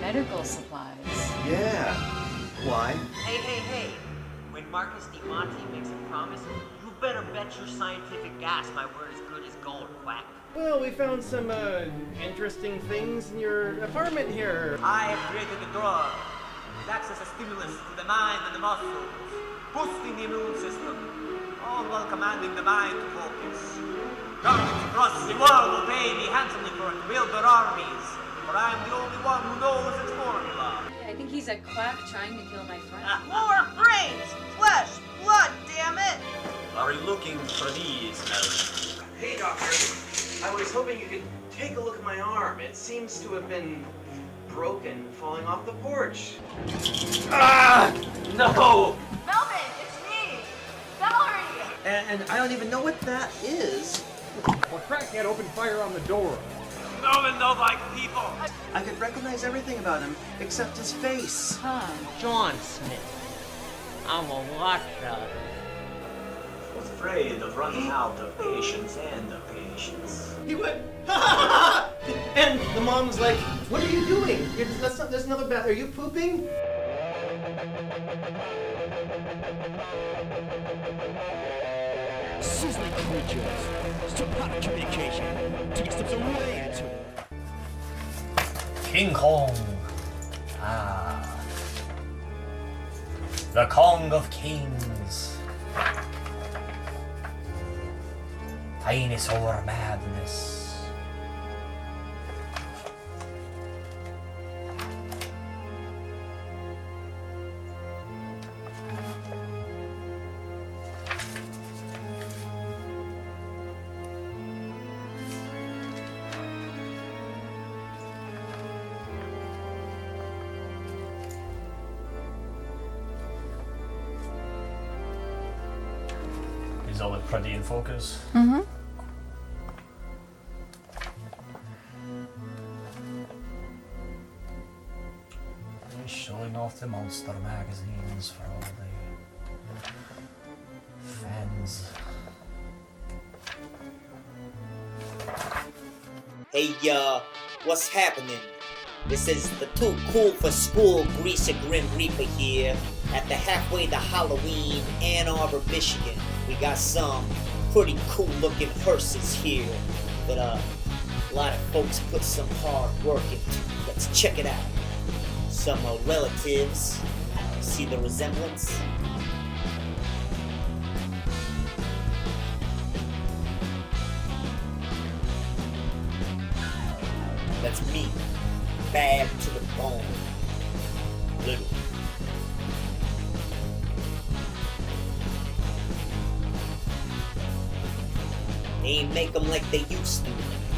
Medical supplies. Yeah. Why? Hey. When Marcus DeMonte makes a promise, you better bet your scientific gas my word is good as gold, Quack. Well, we found some, interesting things in your apartment here. I have created a drug. It acts as a stimulus to the mind and the muscles, boosting the immune system, all while commanding the mind to focus. Governments across the world will pay me handsomely for it to build their armies, for I am the only one who knows its formula. I think he's a quack trying to kill my friend. More brains! Flesh! Blood, damn it! Are you looking for these, Mel? Hey, doctor. I was hoping you could take a look at my arm. It seems to have been broken, falling off the porch. Ah! No! Melvin, it's me! Valerie! And I don't even know what that is. Well, Crack can't open fire on the door. Melvin don't like people. I could recognize everything about him except his face. John Smith. I'm a watchdog. Afraid of running out of patience and of patience. He went, ha! And the mom's like, what are you doing? There's another bath. Are you pooping? Sizzling creatures. Telepathic communication. Taking steps away into it. King Kong. Ah. The Kong of Kings. Dinosaur madness. Is all it pretty in focus? Mm-hmm. They're showing off the monster magazines for all the fans. Hey, what's happening? This is the Too Cool for School Greaser Grim Reaper here at the halfway to Halloween, Ann Arbor, Michigan. We got some pretty cool looking hearses here that a lot of folks put some hard work into. Let's check it out. Some relatives. See the resemblance? That's me. Bad to the bone. Little. They ain't make them like they used to.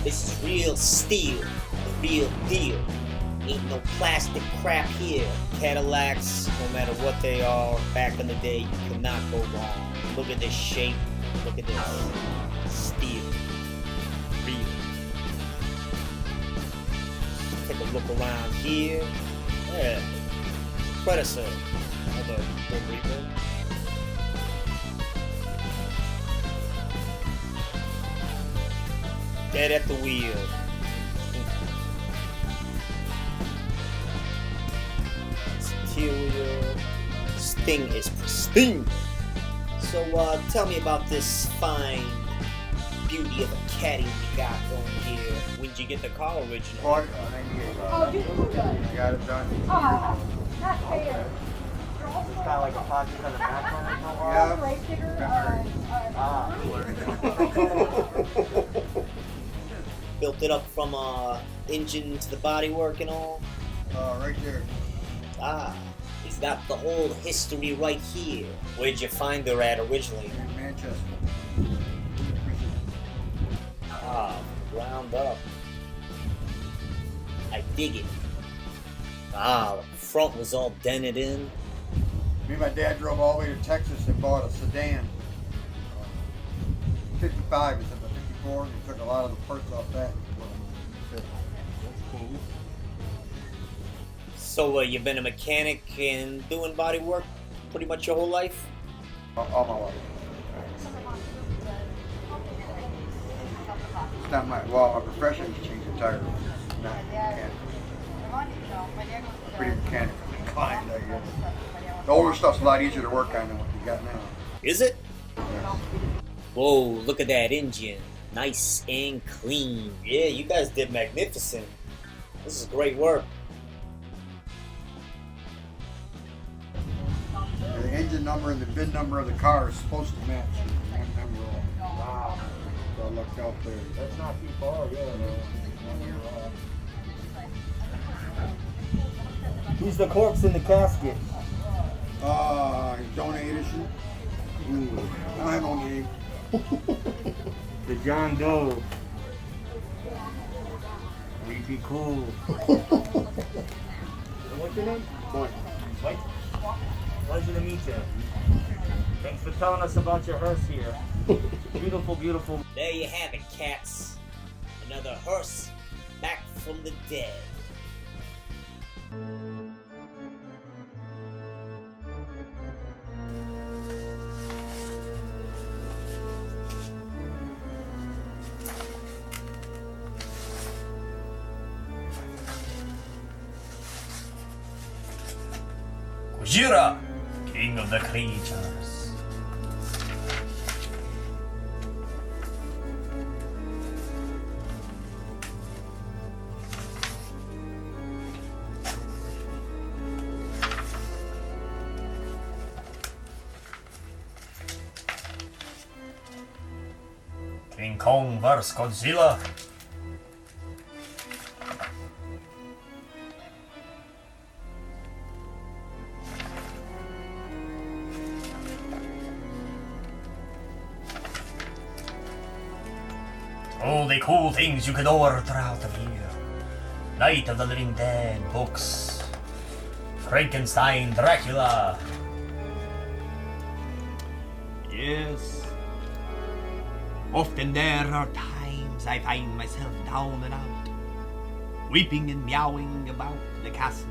This is real steel. The real deal. Ain't no plastic crap here. Cadillacs, no matter what they are, back in the day, you could not go wrong. Look at this shape. Look at this. Steel. Real. Take a look around here. Yeah. Predator. Another Grim Reaper. Dead at the wheel. Exterior. This thing is pristine. So, tell me about this fine beauty of a caddy we got going here. When'd you get the car original? Oh, you got it done. Oh, not fair. It's got like a pocket on the back on it. Built it up from engine to the bodywork and all? Right there. Ah, he's got the whole history right here. Where'd you find her at originally? In Manchester. Ah, ground up. I dig it. Ah, the front was all dented in. Me and my dad drove all the way to Texas and bought a sedan. 55 instead of a 54. We took a lot of the parts off that. That's cool. So, you've been a mechanic and doing body work pretty much your whole life? All my life. It's not my, well, my profession is changing tires. Not mechanic. Pretty mechanical inclined, I guess. The older stuff's a lot easier to work on than what you got now. Is it? Yeah. Whoa, look at that engine. Nice and clean. Yeah, you guys did magnificent. This is great work. The engine number and the VIN number of the car is supposed to match. Wow. So I looked out there. That's not too far, yeah. Who's the corpse in the casket? Donated. I don't have no name. The John Doe. We'd be cool. What's your name? Mike. Mike? Pleasure to meet you. Thanks for telling us about your hearse here. Beautiful, beautiful. There you have it, cats. Another hearse back from the dead. Jira, king of the creatures. King Kong vs. Godzilla. All the cool things you could order out of here. Night of the Living Dead books. Frankenstein, Dracula. Yes. Often there are times I find myself down and out, weeping and meowing about the castle.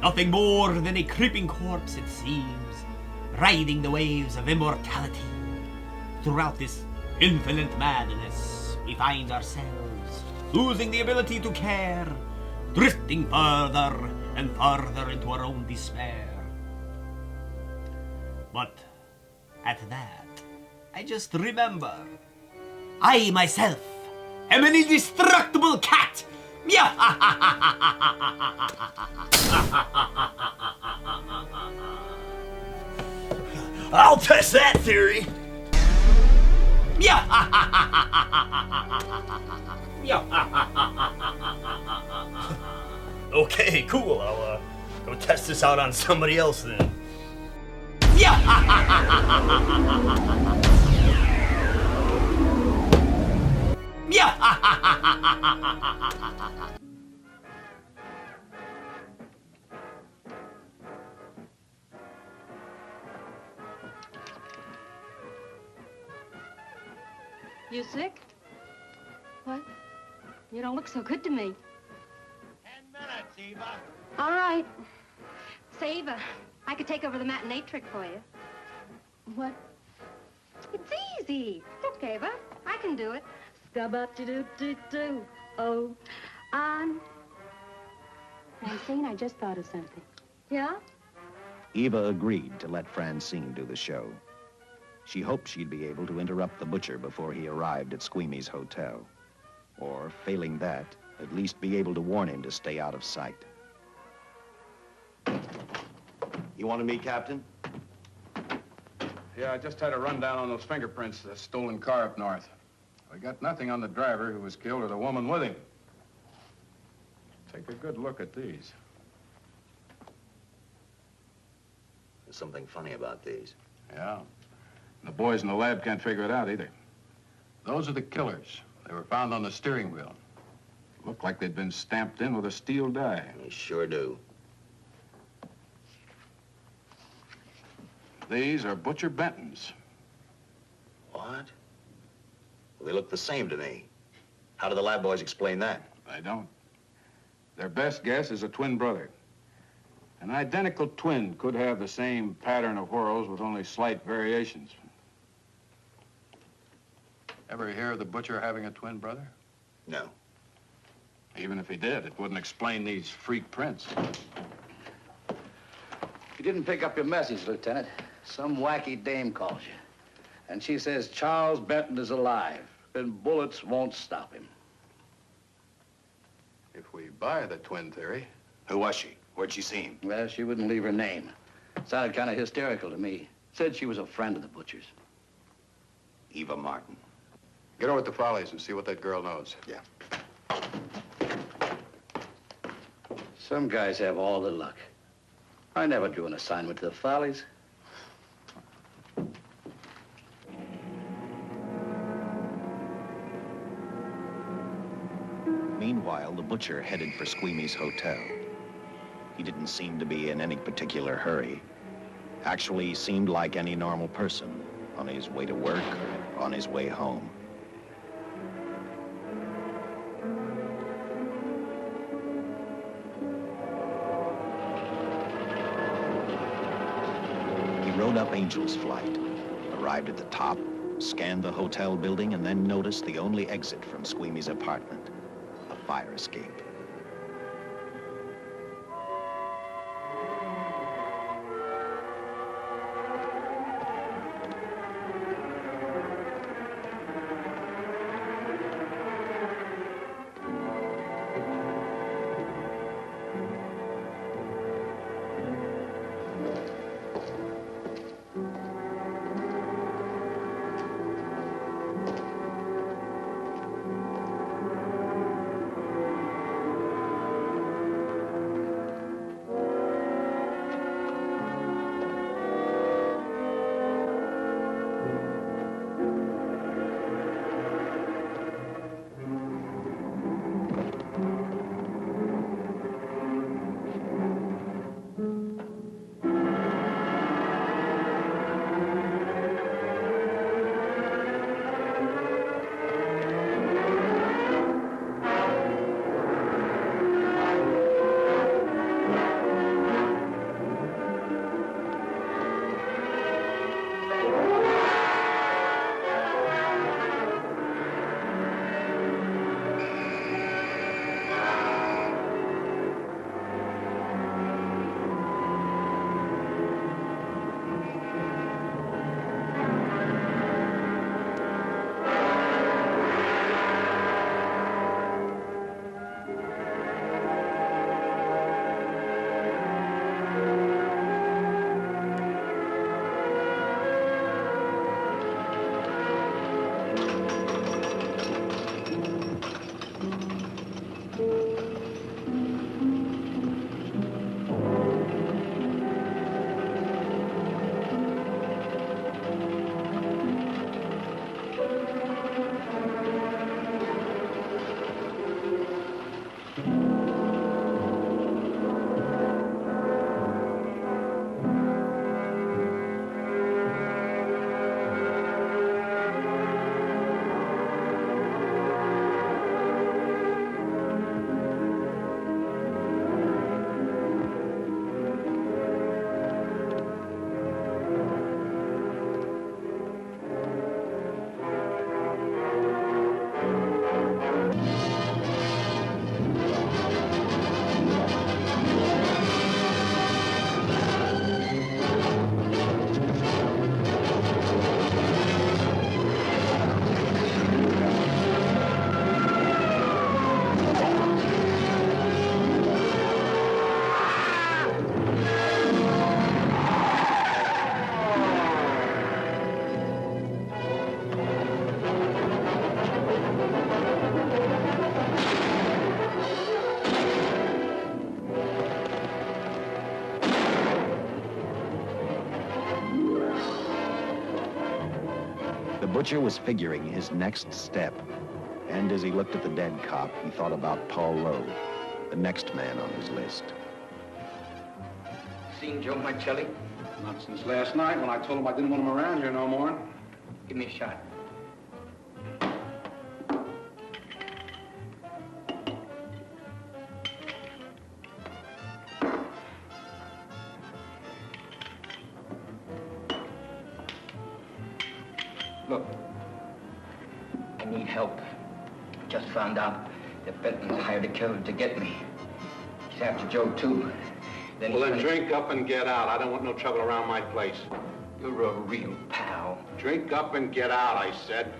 Nothing more than a creeping corpse, it seems, riding the waves of immortality. Throughout this infinite madness, we find ourselves losing the ability to care, drifting further and further into our own despair. But at that, I just remember, I myself am an indestructible cat. Meow. I'll test that theory. Meow. Okay, cool. I'll go test this out on somebody else then. You sick? What? You don't look so good to me. 10 minutes, Eva. All right. Say, Eva, I could take over the matinee trick for you. What? It's easy. Look, Eva, I can do it. Scabba-doo-doo-doo. Oh, Francine, I just thought of something. Yeah? Eva agreed to let Francine do the show. She hoped she'd be able to interrupt the butcher before he arrived at Squeamy's hotel. Or, failing that, at least be able to warn him to stay out of sight. You wanted me, Captain? Yeah, I just had a rundown on those fingerprints of the stolen car up north. We got nothing on the driver who was killed or the woman with him. Take a good look at these. There's something funny about these. Yeah. The boys in the lab can't figure it out either. Those are the killers. They were found on the steering wheel. Looked like they'd been stamped in with a steel die. They sure do. These are Butcher Benton's. What? Well, they look the same to me. How do the lab boys explain that? They don't. Their best guess is a twin brother. An identical twin could have the same pattern of whorls with only slight variations. Ever hear of the butcher having a twin brother? No. Even if he did, it wouldn't explain these freak prints. You didn't pick up your message, Lieutenant. Some wacky dame calls you. And she says Charles Benton is alive, and bullets won't stop him. If we buy the twin theory... Who was she? Where'd she see him? Well, she wouldn't leave her name. Sounded kind of hysterical to me. Said she was a friend of the butcher's. Eva Martin. Get over at the Follies and see what that girl knows. Yeah. Some guys have all the luck. I never drew an assignment to the Follies. Meanwhile, the butcher headed for Squeamy's hotel. He didn't seem to be in any particular hurry. Actually, he seemed like any normal person, on his way to work or on his way home. He rode up Angel's Flight, arrived at the top, scanned the hotel building, and then noticed the only exit from Squeamy's apartment, a fire escape. butcher was figuring his next step. And as he looked at the dead cop, he thought about Paul Lowe, the next man on his list. Seen Joe Marcelli? Not since last night when I told him I didn't want him around here no more. Give me a shot. Look, I need help. Just found out that Benton's hired a killer to get me. He's after Joe, too. Well, then drink up and get out. I don't want no trouble around my place. You're a real pal. Drink up and get out, I said.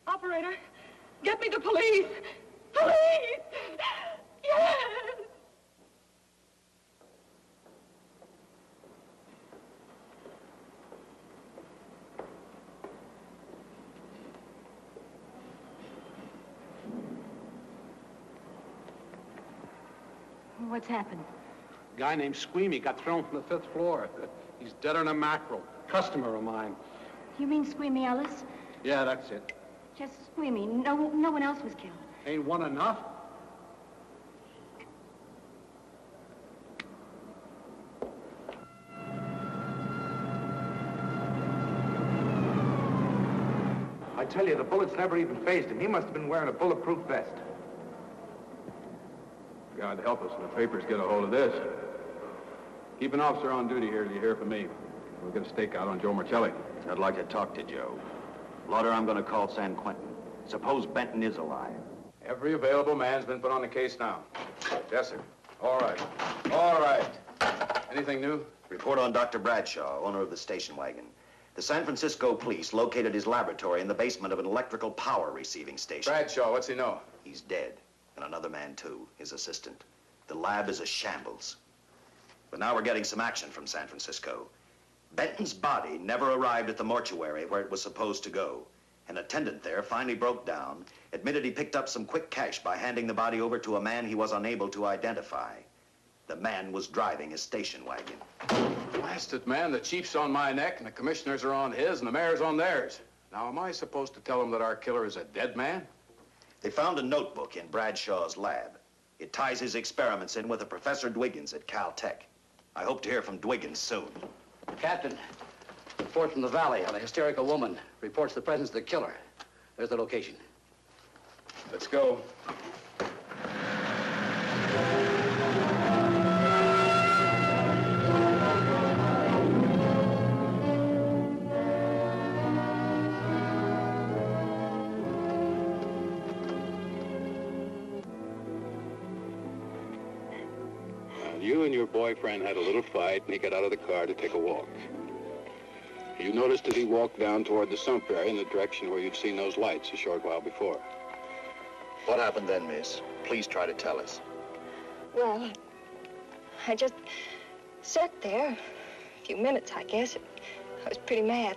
Operator, get me the police! Police! Yes! What's happened? A guy named Squeamy got thrown from the 5th floor. He's deader than a mackerel. Customer of mine. You mean Squeamy Ellis? Yeah, that's it. Just Squeamy. No one else was killed. Ain't one enough? I tell you, the bullets never even phased him. He must have been wearing a bulletproof vest. God help us when the papers get a hold of this. Keep an officer on duty here till you hear from me. We'll get a stakeout on Joe Marcelli. I'd like to talk to Joe. Lauder, I'm going to call San Quentin. Suppose Benton is alive. Every available man's been put on the case now. Yes, sir. All right. All right. Anything new? Report on Dr. Bradshaw, owner of the station wagon. The San Francisco police located his laboratory in the basement of an electrical power receiving station. Bradshaw, what's he know? He's dead. And another man, too, his assistant. The lab is a shambles. But now we're getting some action from San Francisco. Benton's body never arrived at the mortuary where it was supposed to go. An attendant there finally broke down, admitted he picked up some quick cash by handing the body over to a man he was unable to identify. The man was driving a station wagon. Blasted man, the chief's on my neck, and the commissioners are on his, and the mayor's on theirs. Now, am I supposed to tell them that our killer is a dead man? They found a notebook in Bradshaw's lab. It ties his experiments in with a Professor Dwiggins at Caltech. I hope to hear from Dwiggins soon. Captain, report from the valley on a hysterical woman. Reports the presence of the killer. There's the location. Let's go. You and your boyfriend had a little fight, and he got out of the car to take a walk. You noticed that he walked down toward the sump area in the direction where you'd seen those lights a short while before. What happened then, miss? Please try to tell us. Well, I just sat there a few minutes, I guess. I was pretty mad.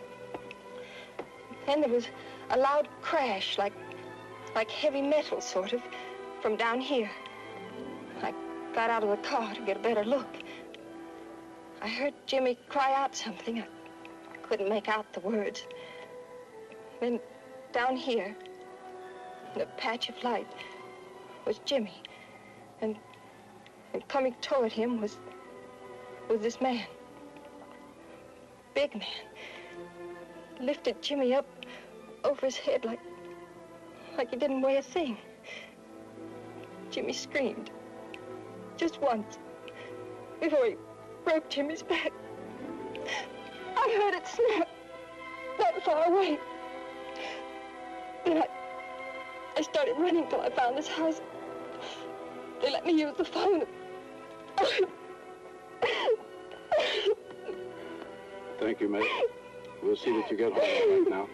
Then there was a loud crash, like heavy metal, sort of, from down here. I got out of the car to get a better look. I heard Jimmy cry out something. I couldn't make out the words. Then down here, in a patch of light, was Jimmy. And coming toward him was this man. Big man. Lifted Jimmy up over his head like he didn't weigh a thing. Jimmy screamed. Just once, before he broke Jimmy's back. I heard it snap, not far away. Then I started running till I found this house. They let me use the phone. Thank you, miss. We'll see that you get home right now.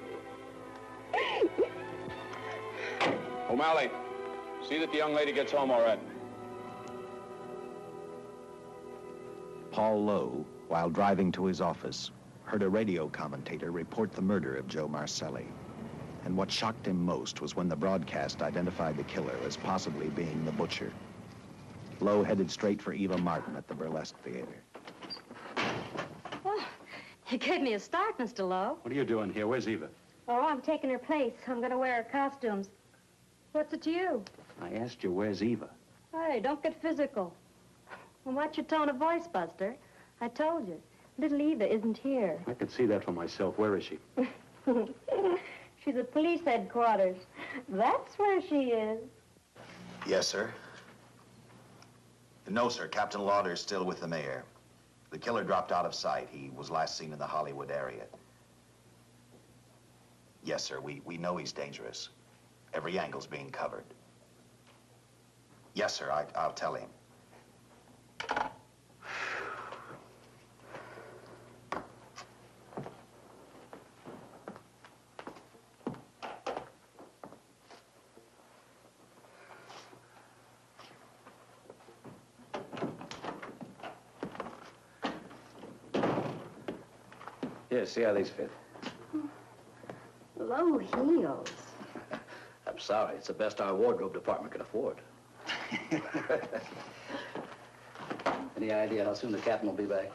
O'Malley, see that the young lady gets home all right. Paul Lowe, while driving to his office, heard a radio commentator report the murder of Joe Marcelli. And what shocked him most was when the broadcast identified the killer as possibly being the butcher. Lowe headed straight for Eva Martin at the Burlesque Theater. Oh, you gave me a start, Mr. Lowe. What are you doing here? Where's Eva? Oh, I'm taking her place. I'm going to wear her costumes. What's it to you? I asked you, where's Eva? Hey, don't get physical. Well, watch your tone of voice, Buster. I told you. Little Eva isn't here. I could see that for myself. Where is she? She's at police headquarters. That's where she is. Yes, sir. No, sir. Captain Lauder's still with the mayor. The killer dropped out of sight. He was last seen in the Hollywood area. Yes, sir. We know he's dangerous. Every angle's being covered. Yes, sir. I'll tell him. Here, see how these fit. Low heels. I'm sorry. It's the best our wardrobe department can afford. Any idea how soon the captain will be back?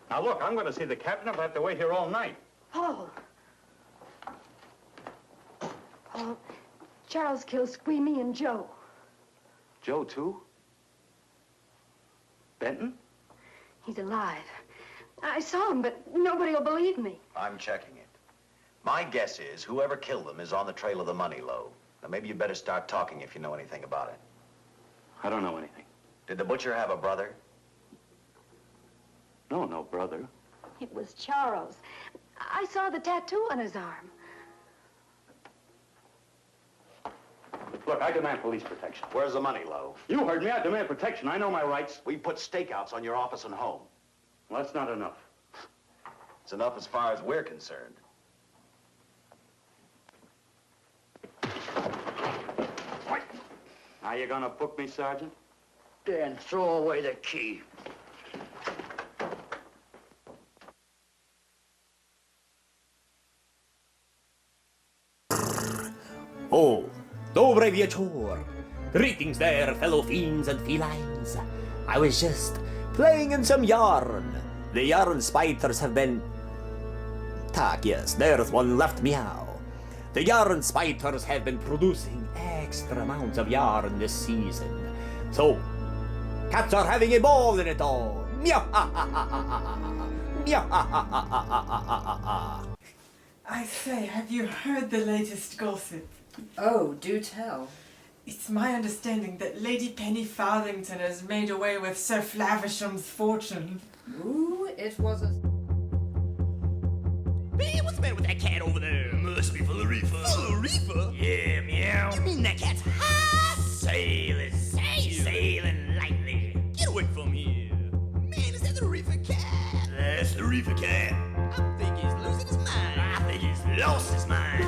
Now, look, I'm going to see the captain if I have to wait here all night. Paul. Paul, Charles killed Squeamy and Joe. Joe, too? Benton? He's alive. I saw him, but nobody will believe me. I'm checking it. My guess is whoever killed them is on the trail of the money, Lowe. Now, maybe you better start talking if you know anything about it. I don't know anything. Did the butcher have a brother? No, no brother. It was Charles. I saw the tattoo on his arm. Look, I demand police protection. Where's the money, Lowe? You heard me. I demand protection. I know my rights. We put stakeouts on your office and home. Well, that's not enough. It's enough as far as we're concerned. Are you gonna book me, Sergeant? Dan, throw away the key. Oh, dobre wieczór. Greetings there, fellow fiends and felines. I was just playing in some yarn. The yarn spiders have been... Tak, yes, there's one left, meow. The yarn spiders have been producing extra amounts of yarn this season. So, cats are having a ball in it all. Meow, meow, I say, have you heard the latest gossip? Oh, do tell. It's my understanding that Lady Penny Farthington has made away with Sir Flavisham's fortune. Ooh, it was a... Hey, what's the matter with that cat over there? Must be full of reefer. Full of reefer? Yeah, meow. You mean that cat's high sailing, sailing lightly. Get away from here. Man, is that the reefer cat? That's the reefer cat. I think he's losing his mind. I think he's lost his mind.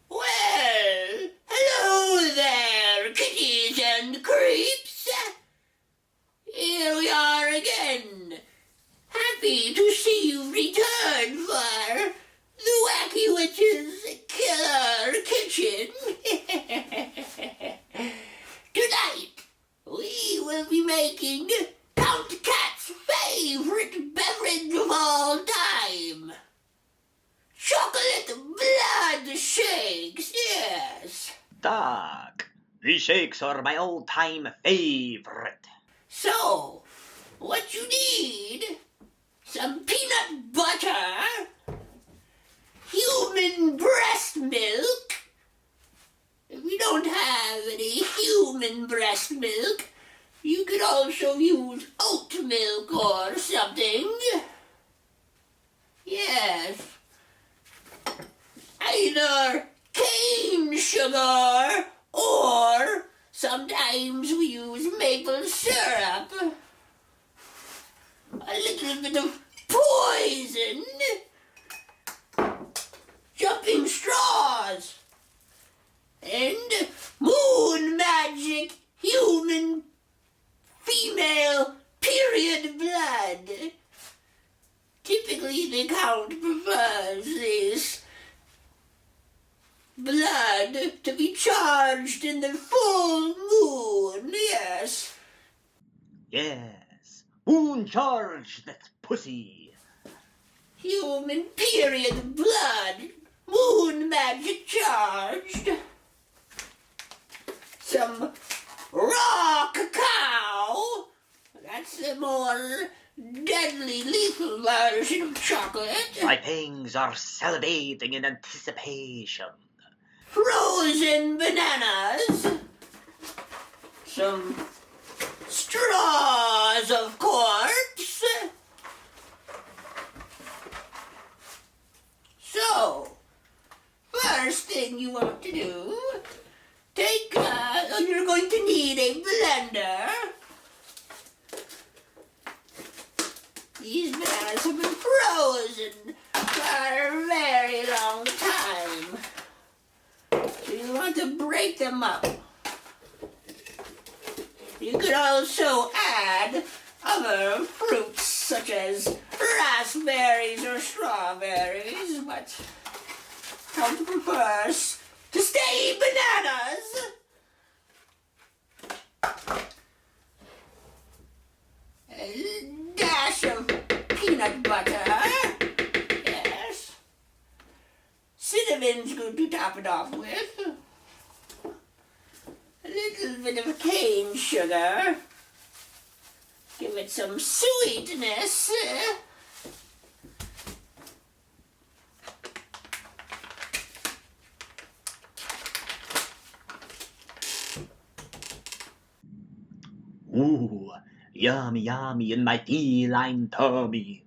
Well, hello there, kitties and creeps. Here we are again. Happy to see you return for the Wacky Witch's Killer Kitchen. Tonight, we will be making Count Cat's favorite beverage of all time. Chocolate blood shakes, yes. Tak, the shakes are my all-time favorite. So, what you need, some peanut butter, human breast milk. If you don't have any human breast milk, you could also use oat milk or something. Yes. Either cane sugar or sometimes we use maple syrup. A little bit of poison. Jumping straws. And moon magic human female period blood. Typically the Count prefers this blood to be charged in the full moon, yes. Yes. Moon charged, that's pussy. Human period blood, moon magic charged. Some raw cacao, that's the more deadly lethal version of chocolate. My fangs are salivating in anticipation. Frozen bananas. Some straws of corpse. So, first thing you want to do, you're going to need a blender. These bananas have been frozen for a very long time. So you want to break them up. You could also add other fruits such as raspberries or strawberries, but Count prefers to stay bananas. A dash of peanut butter. Yes. Cinnamon's good to top it off with. A little bit of cane sugar. Give it some sweetness. Ooh, yummy, yummy in my feline tummy.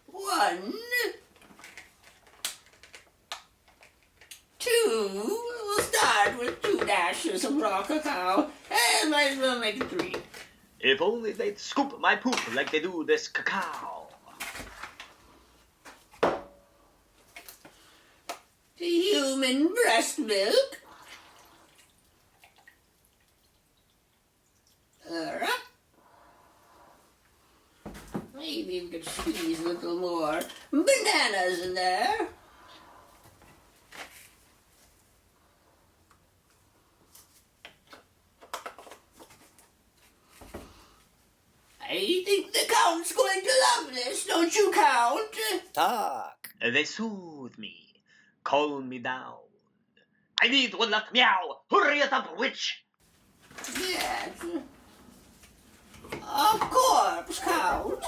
One, two. We'll start with 2 dashes of raw cacao, and might as well make it 3. If only they'd scoop my poop like they do this cacao. Human breast milk. Maybe we could squeeze a little more bananas in there. I think the Count's going to love this, don't you, Count? Talk. They soothe me, calm me down. I need one luck, meow. Hurry it up, witch. Yes. Of course, Count.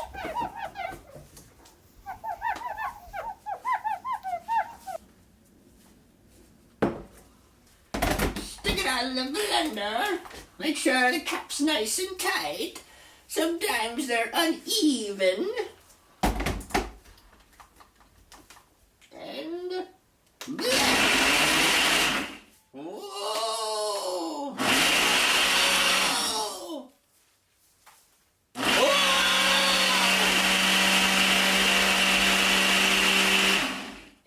Stick it out of the blender. Make sure the cap's nice and tight. Sometimes they're uneven. And whoa!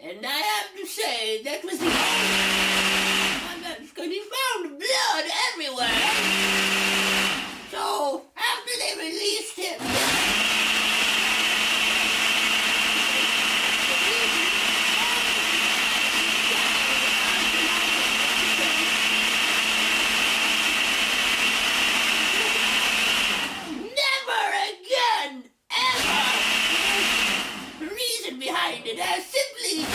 And I have to say, that was the only one that's going to be found blood everywhere. So, after they released him, never again, ever. The reason behind it has simply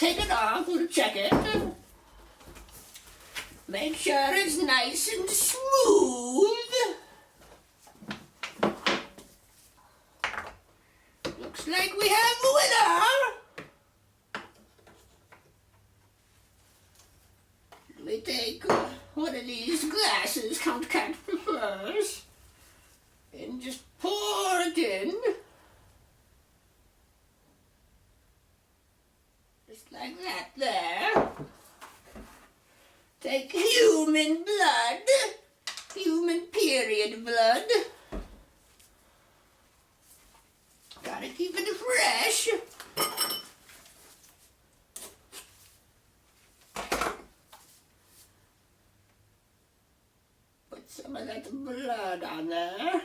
take it off. We'll check it. Make sure it's nice and smooth. Looks like we have a winner. Let me take one of these glasses Count Cat prefers and just pour it in. Just like that there. Take human blood, human period blood. Gotta keep it fresh. Put some of that blood on there.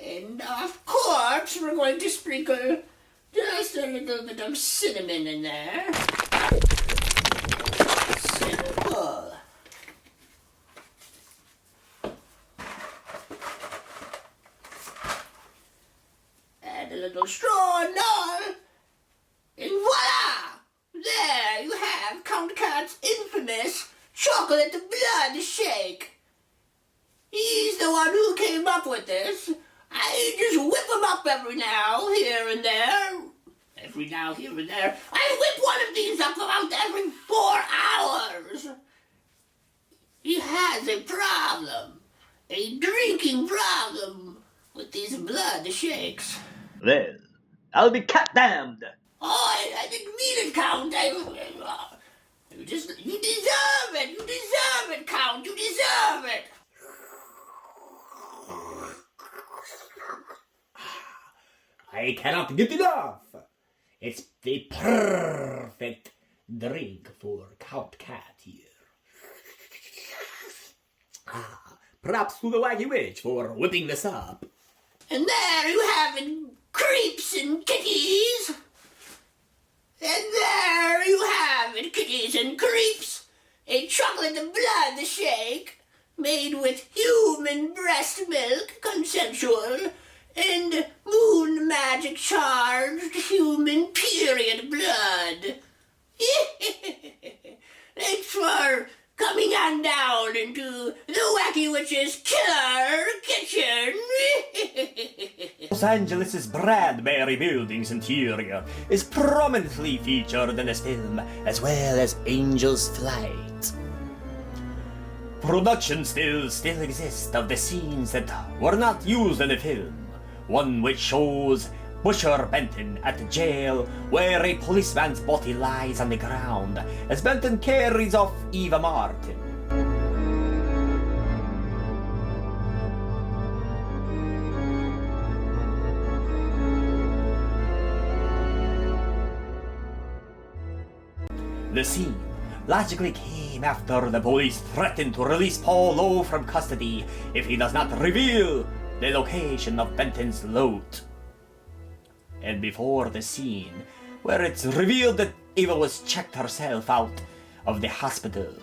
And of course, we're going to sprinkle just a little bit of cinnamon in there. Simple. Add a little straw and all. And voila! There you have Count Cat's infamous chocolate blood shake. He's the one who came up with this. I just whip him up every now, here and there. Every now, here and there. I whip one of these up about every 4 hours. He has a problem. A drinking problem with these blood shakes. Well, I'll be cat damned. Oh, I didn't mean it, Count. You deserve it. You deserve it, Count. You deserve it. I cannot get enough. It's the perfect drink for Count Cat here. Props to the Wacky Witch for whipping this up. And there you have it, creeps and kitties. And there you have it, kitties and creeps. A chocolate blood shake made with human breast milk, consensual, and moon magic charged human period blood. Thanks for coming on down into the Wacky Witch's Killer Kitchen. Los Angeles' Bradbury Building's interior is prominently featured in this film, as well as Angel's Flight. Production still exists of the scenes that were not used in the film. One which shows Butcher Benton at the jail, where a policeman's body lies on the ground as Benton carries off Eva Martin. The scene logically came after the police threatened to release Paul Lowe from custody if he does not reveal the location of Benton's loot. And before the scene where it's revealed that Eva was checked herself out of the hospital,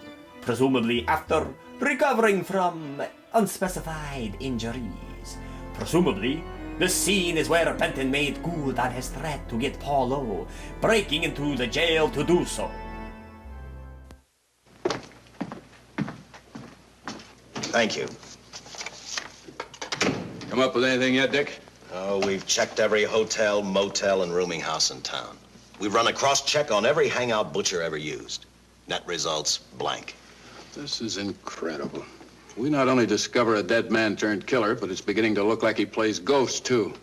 presumably after recovering from unspecified injuries. Presumably, the scene is where Benton made good on his threat to get Paul Lowe, breaking into the jail to do so. Thank you. Come up with anything yet, Dick? Oh, we've checked every hotel, motel, and rooming house in town. We've run a cross-check on every hangout Butcher ever used. Net results, blank. This is incredible. We not only discover a dead man turned killer, but it's beginning to look like he plays ghost, too.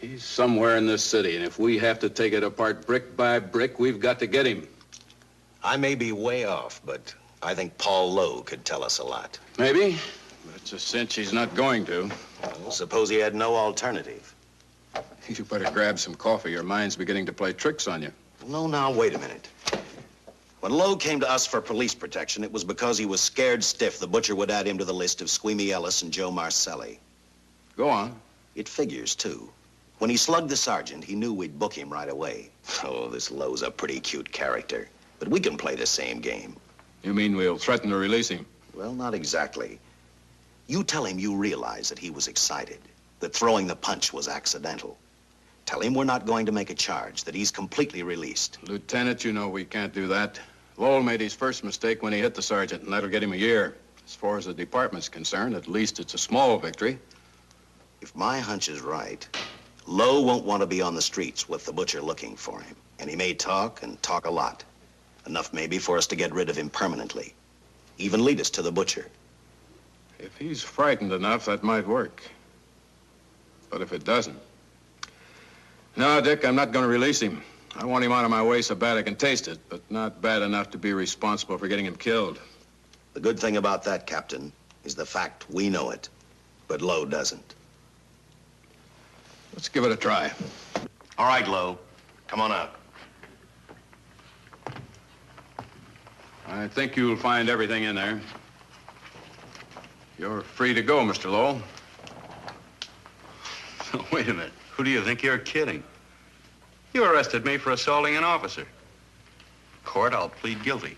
He's somewhere in this city, and if we have to take it apart brick by brick, we've got to get him. I may be way off, but I think Paul Lowe could tell us a lot. Maybe. But it's a cinch he's not going to. Well, suppose he had no alternative. You better grab some coffee. Your mind's beginning to play tricks on you. No, now, wait a minute. When Lowe came to us for police protection, it was because he was scared stiff the Butcher would add him to the list of Squeamy Ellis and Joe Marcelli. Go on. It figures, too. When he slugged the sergeant, he knew we'd book him right away. Oh, this Lowe's a pretty cute character. But we can play the same game. You mean we'll threaten to release him? Well, not exactly. You tell him you realize that he was excited, that throwing the punch was accidental. Tell him we're not going to make a charge, that he's completely released. Lieutenant, you know we can't do that. Lowell made his first mistake when he hit the sergeant, and that'll get him a year. As far as the department's concerned, at least it's a small victory. If my hunch is right, Lowe won't want to be on the streets with the butcher looking for him. And he may talk, and talk a lot. Enough maybe for us to get rid of him permanently. Even lead us to the butcher. If he's frightened enough, that might work. But if it doesn't... No, Dick, I'm not going to release him. I want him out of my way so bad I can taste it, but not bad enough to be responsible for getting him killed. The good thing about that, Captain, is the fact we know it, but Lowe doesn't. Let's give it a try. All right, Lowe. Come on out. I think you'll find everything in there. You're free to go, Mr. Lowell. Wait a minute. Who do you think you're kidding? You arrested me for assaulting an officer. Court, I'll plead guilty.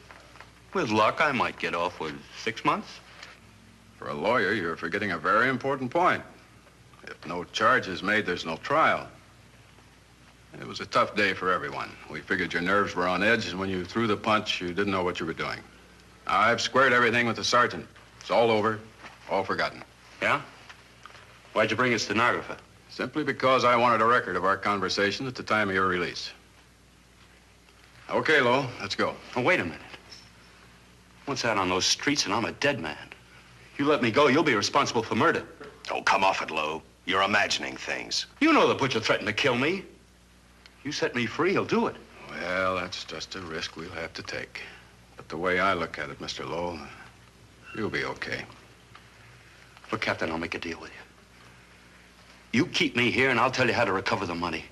With luck, I might get off with 6 months. For a lawyer, you're forgetting a very important point. If no charge is made, there's no trial. It was a tough day for everyone. We figured your nerves were on edge, and when you threw the punch, you didn't know what you were doing. I've squared everything with the sergeant. It's all over, all forgotten. Yeah? Why'd you bring a stenographer? Simply because I wanted a record of our conversation at the time of your release. Okay, Lowell, let's go. Oh, wait a minute. Once out on those streets and I'm a dead man. You let me go, you'll be responsible for murder. Oh, come off it, Lowe. You're imagining things. You know the butcher threatened to kill me. You set me free, he'll do it. Well, that's just a risk we'll have to take. But the way I look at it, Mr. Lowell, you'll be okay. Look, Captain, I'll make a deal with you. You keep me here and I'll tell you how to recover the money.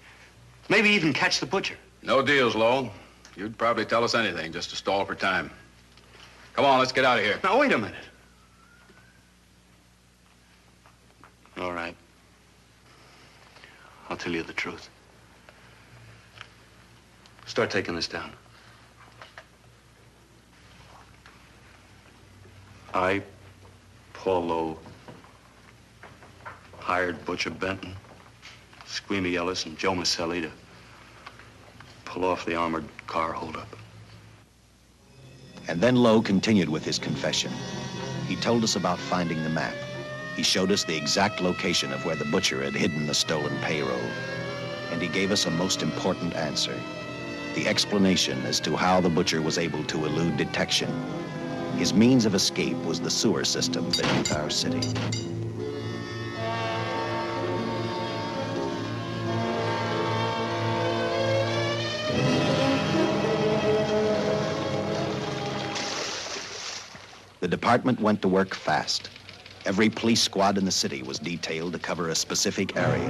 Maybe even catch the butcher. No deals, Lowell. You'd probably tell us anything just to stall for time. Come on, let's get out of here. Now, wait a minute. All right. I'll tell you the truth. Start taking this down. I, Paul Lowe, hired Butcher Benton, Squeamy Ellis, and Joe Maselli to pull off the armored car holdup. And then Lowe continued with his confession. He told us about finding the map. He showed us the exact location of where the butcher had hidden the stolen payroll. And he gave us a most important answer. The explanation as to how the butcher was able to elude detection. His means of escape was the sewer system beneath our city. The department went to work fast. Every police squad in the city was detailed to cover a specific area.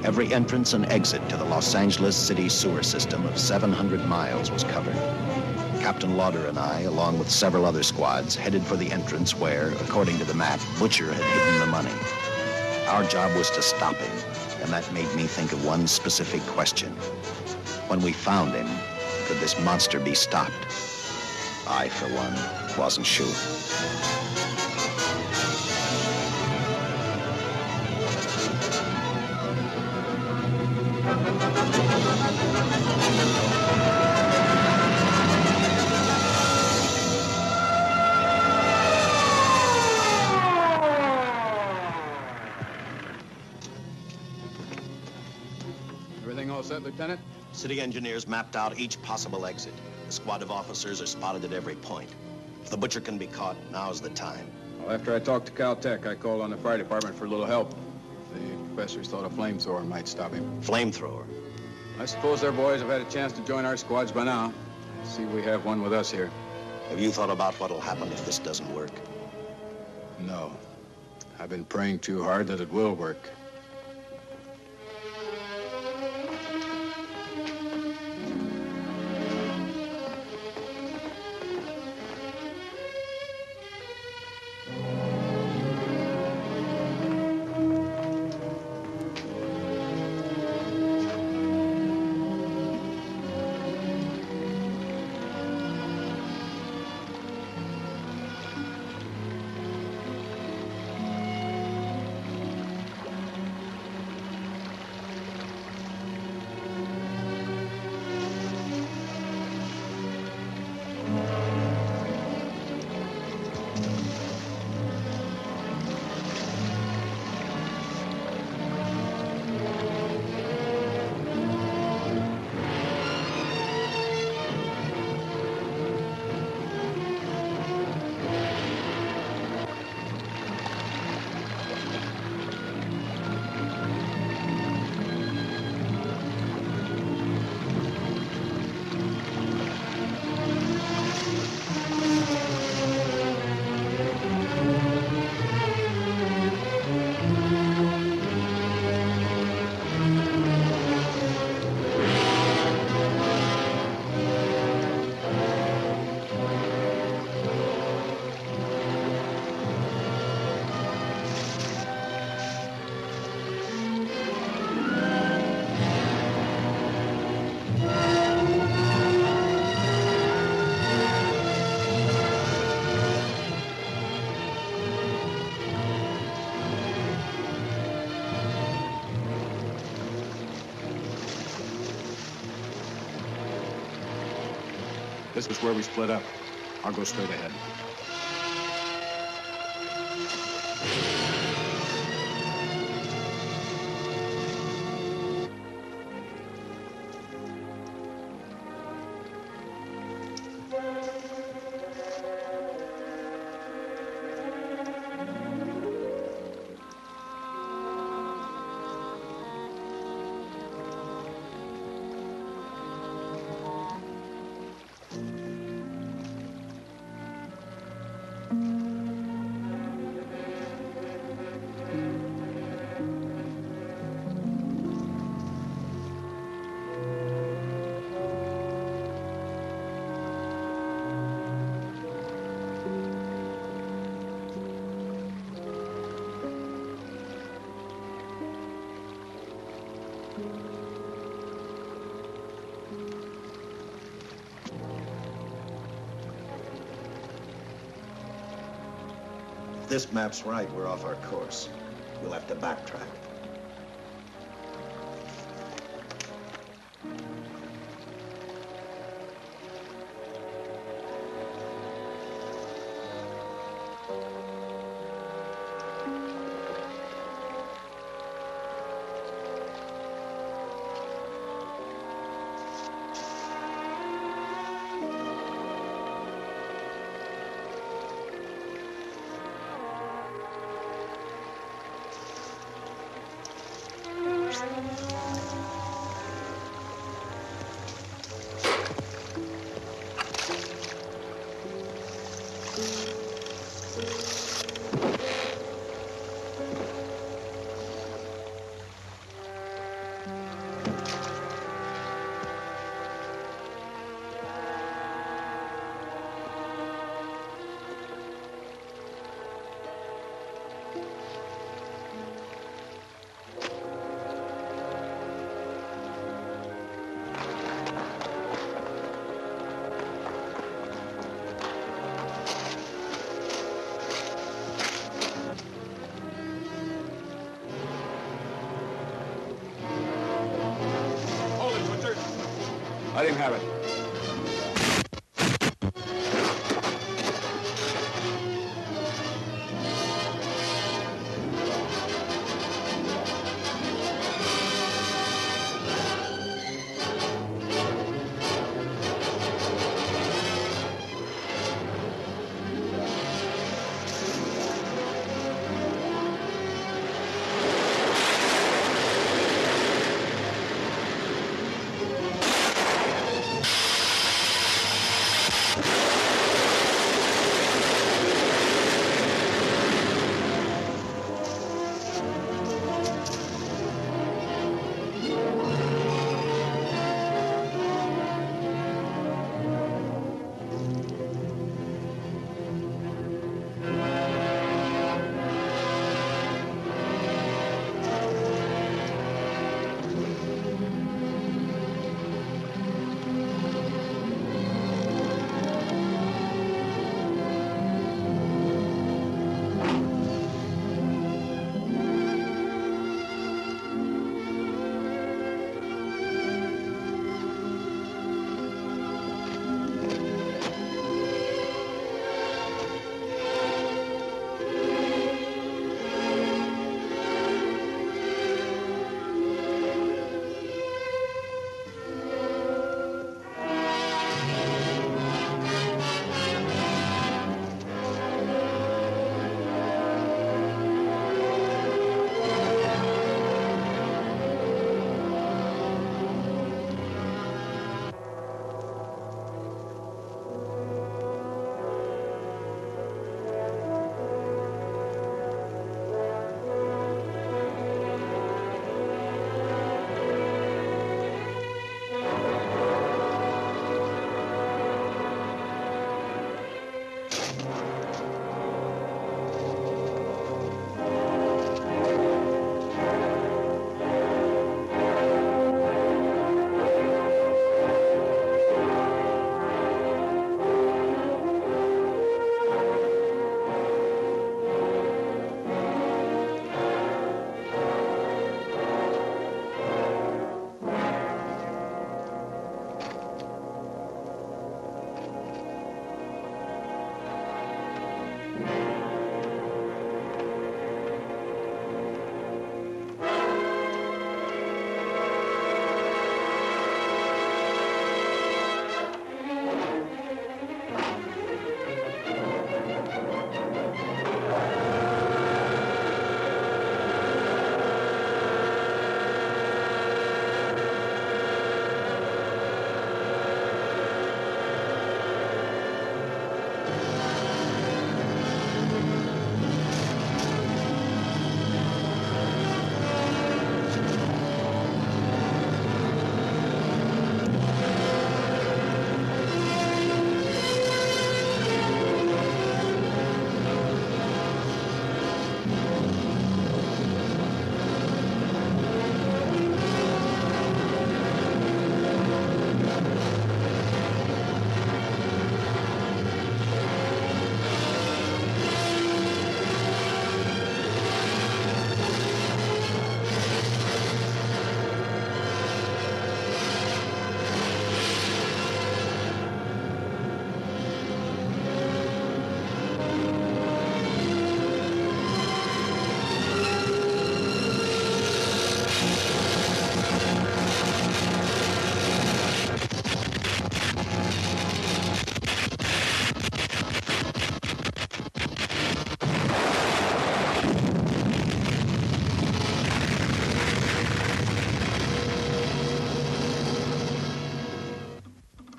Every entrance and exit to the Los Angeles city sewer system of 700 miles was covered. Captain Lauder and I, along with several other squads, headed for the entrance where, according to the map, Butcher had hidden the money. Our job was to stop him, and that made me think of one specific question. When we found him, could this monster be stopped? I, for one, wasn't sure. Everything all set, Lieutenant? City engineers mapped out each possible exit. A squad of officers are spotted at every point. If the butcher can be caught, now's the time. Well, after I talked to Caltech, I called on the fire department for a little help. The professors thought a flamethrower might stop him. Flamethrower? I suppose their boys have had a chance to join our squads by now. I see we have one with us here. Have you thought about what'll happen if this doesn't work? No. I've been praying too hard that it will work. This is where we split up. I'll go straight ahead. If this map's right, we're off our course. We'll have to backtrack. Let him have it.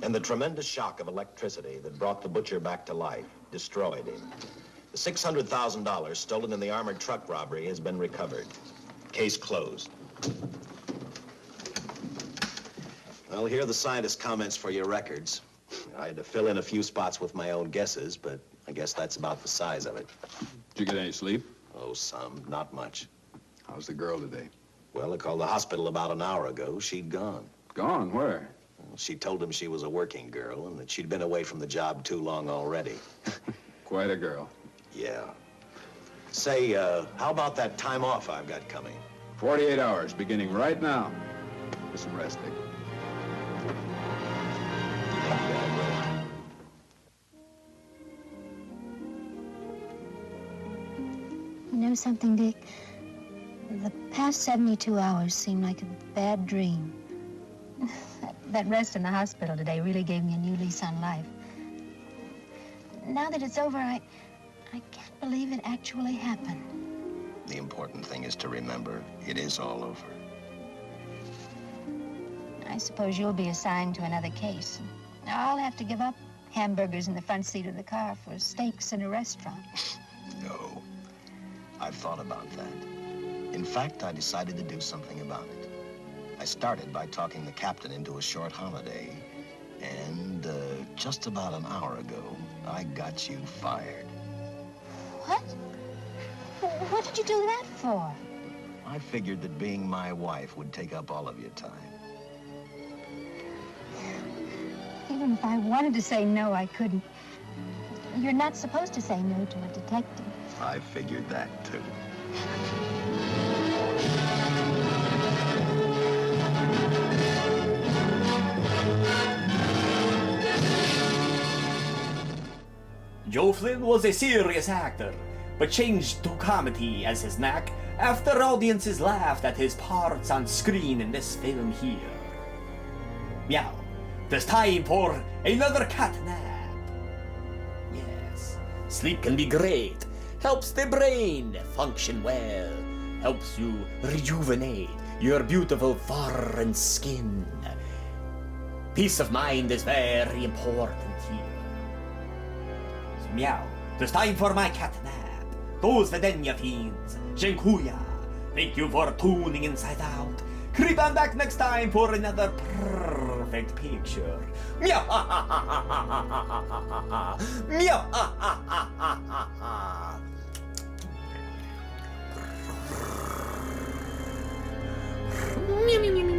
And the tremendous shock of electricity that brought the butcher back to life destroyed him. The $600,000 stolen in the armored truck robbery has been recovered. Case closed. Well, here are the scientist's comments for your records. I had to fill in a few spots with my own guesses, but I guess that's about the size of it. Did you get any sleep? Oh, some. Not much. How's the girl today? Well, I called the hospital about an hour ago. She'd gone. Gone? Where? Well, she told him she was a working girl and that she'd been away from the job too long already. Quite a girl. Yeah. Say, how about that time off I've got coming? 48 hours, beginning right now. Get some rest, Dick. You know something, Dick? The past 72 hours seem like a bad dream. That rest in the hospital today really gave me a new lease on life. Now that it's over, I can't believe it actually happened. The important thing is to remember it is all over. I suppose you'll be assigned to another case. I'll have to give up hamburgers in the front seat of the car for steaks in a restaurant. No. I've thought about that. In fact, I decided to do something about it. I started by talking the captain into a short holiday, and just about an hour ago, I got you fired. What? What did you do that for? I figured that being my wife would take up all of your time. Even if I wanted to say no, I couldn't. You're not supposed to say no to a detective. I figured that, too. Joe Flynn was a serious actor, but changed to comedy as his knack after audiences laughed at his parts on screen in this film here. Meow. There's time for another cat nap. Yes, sleep can be great. Helps the brain function well. Helps you rejuvenate your beautiful fur and skin. Peace of mind is very important here. So, meow. There's time for my cat nap. Those Videnia fiends. Dziękuję. Thank you for tuning Inside Out. Creep on back next time for another perfect picture. Meow. Meow. Meow. Meow.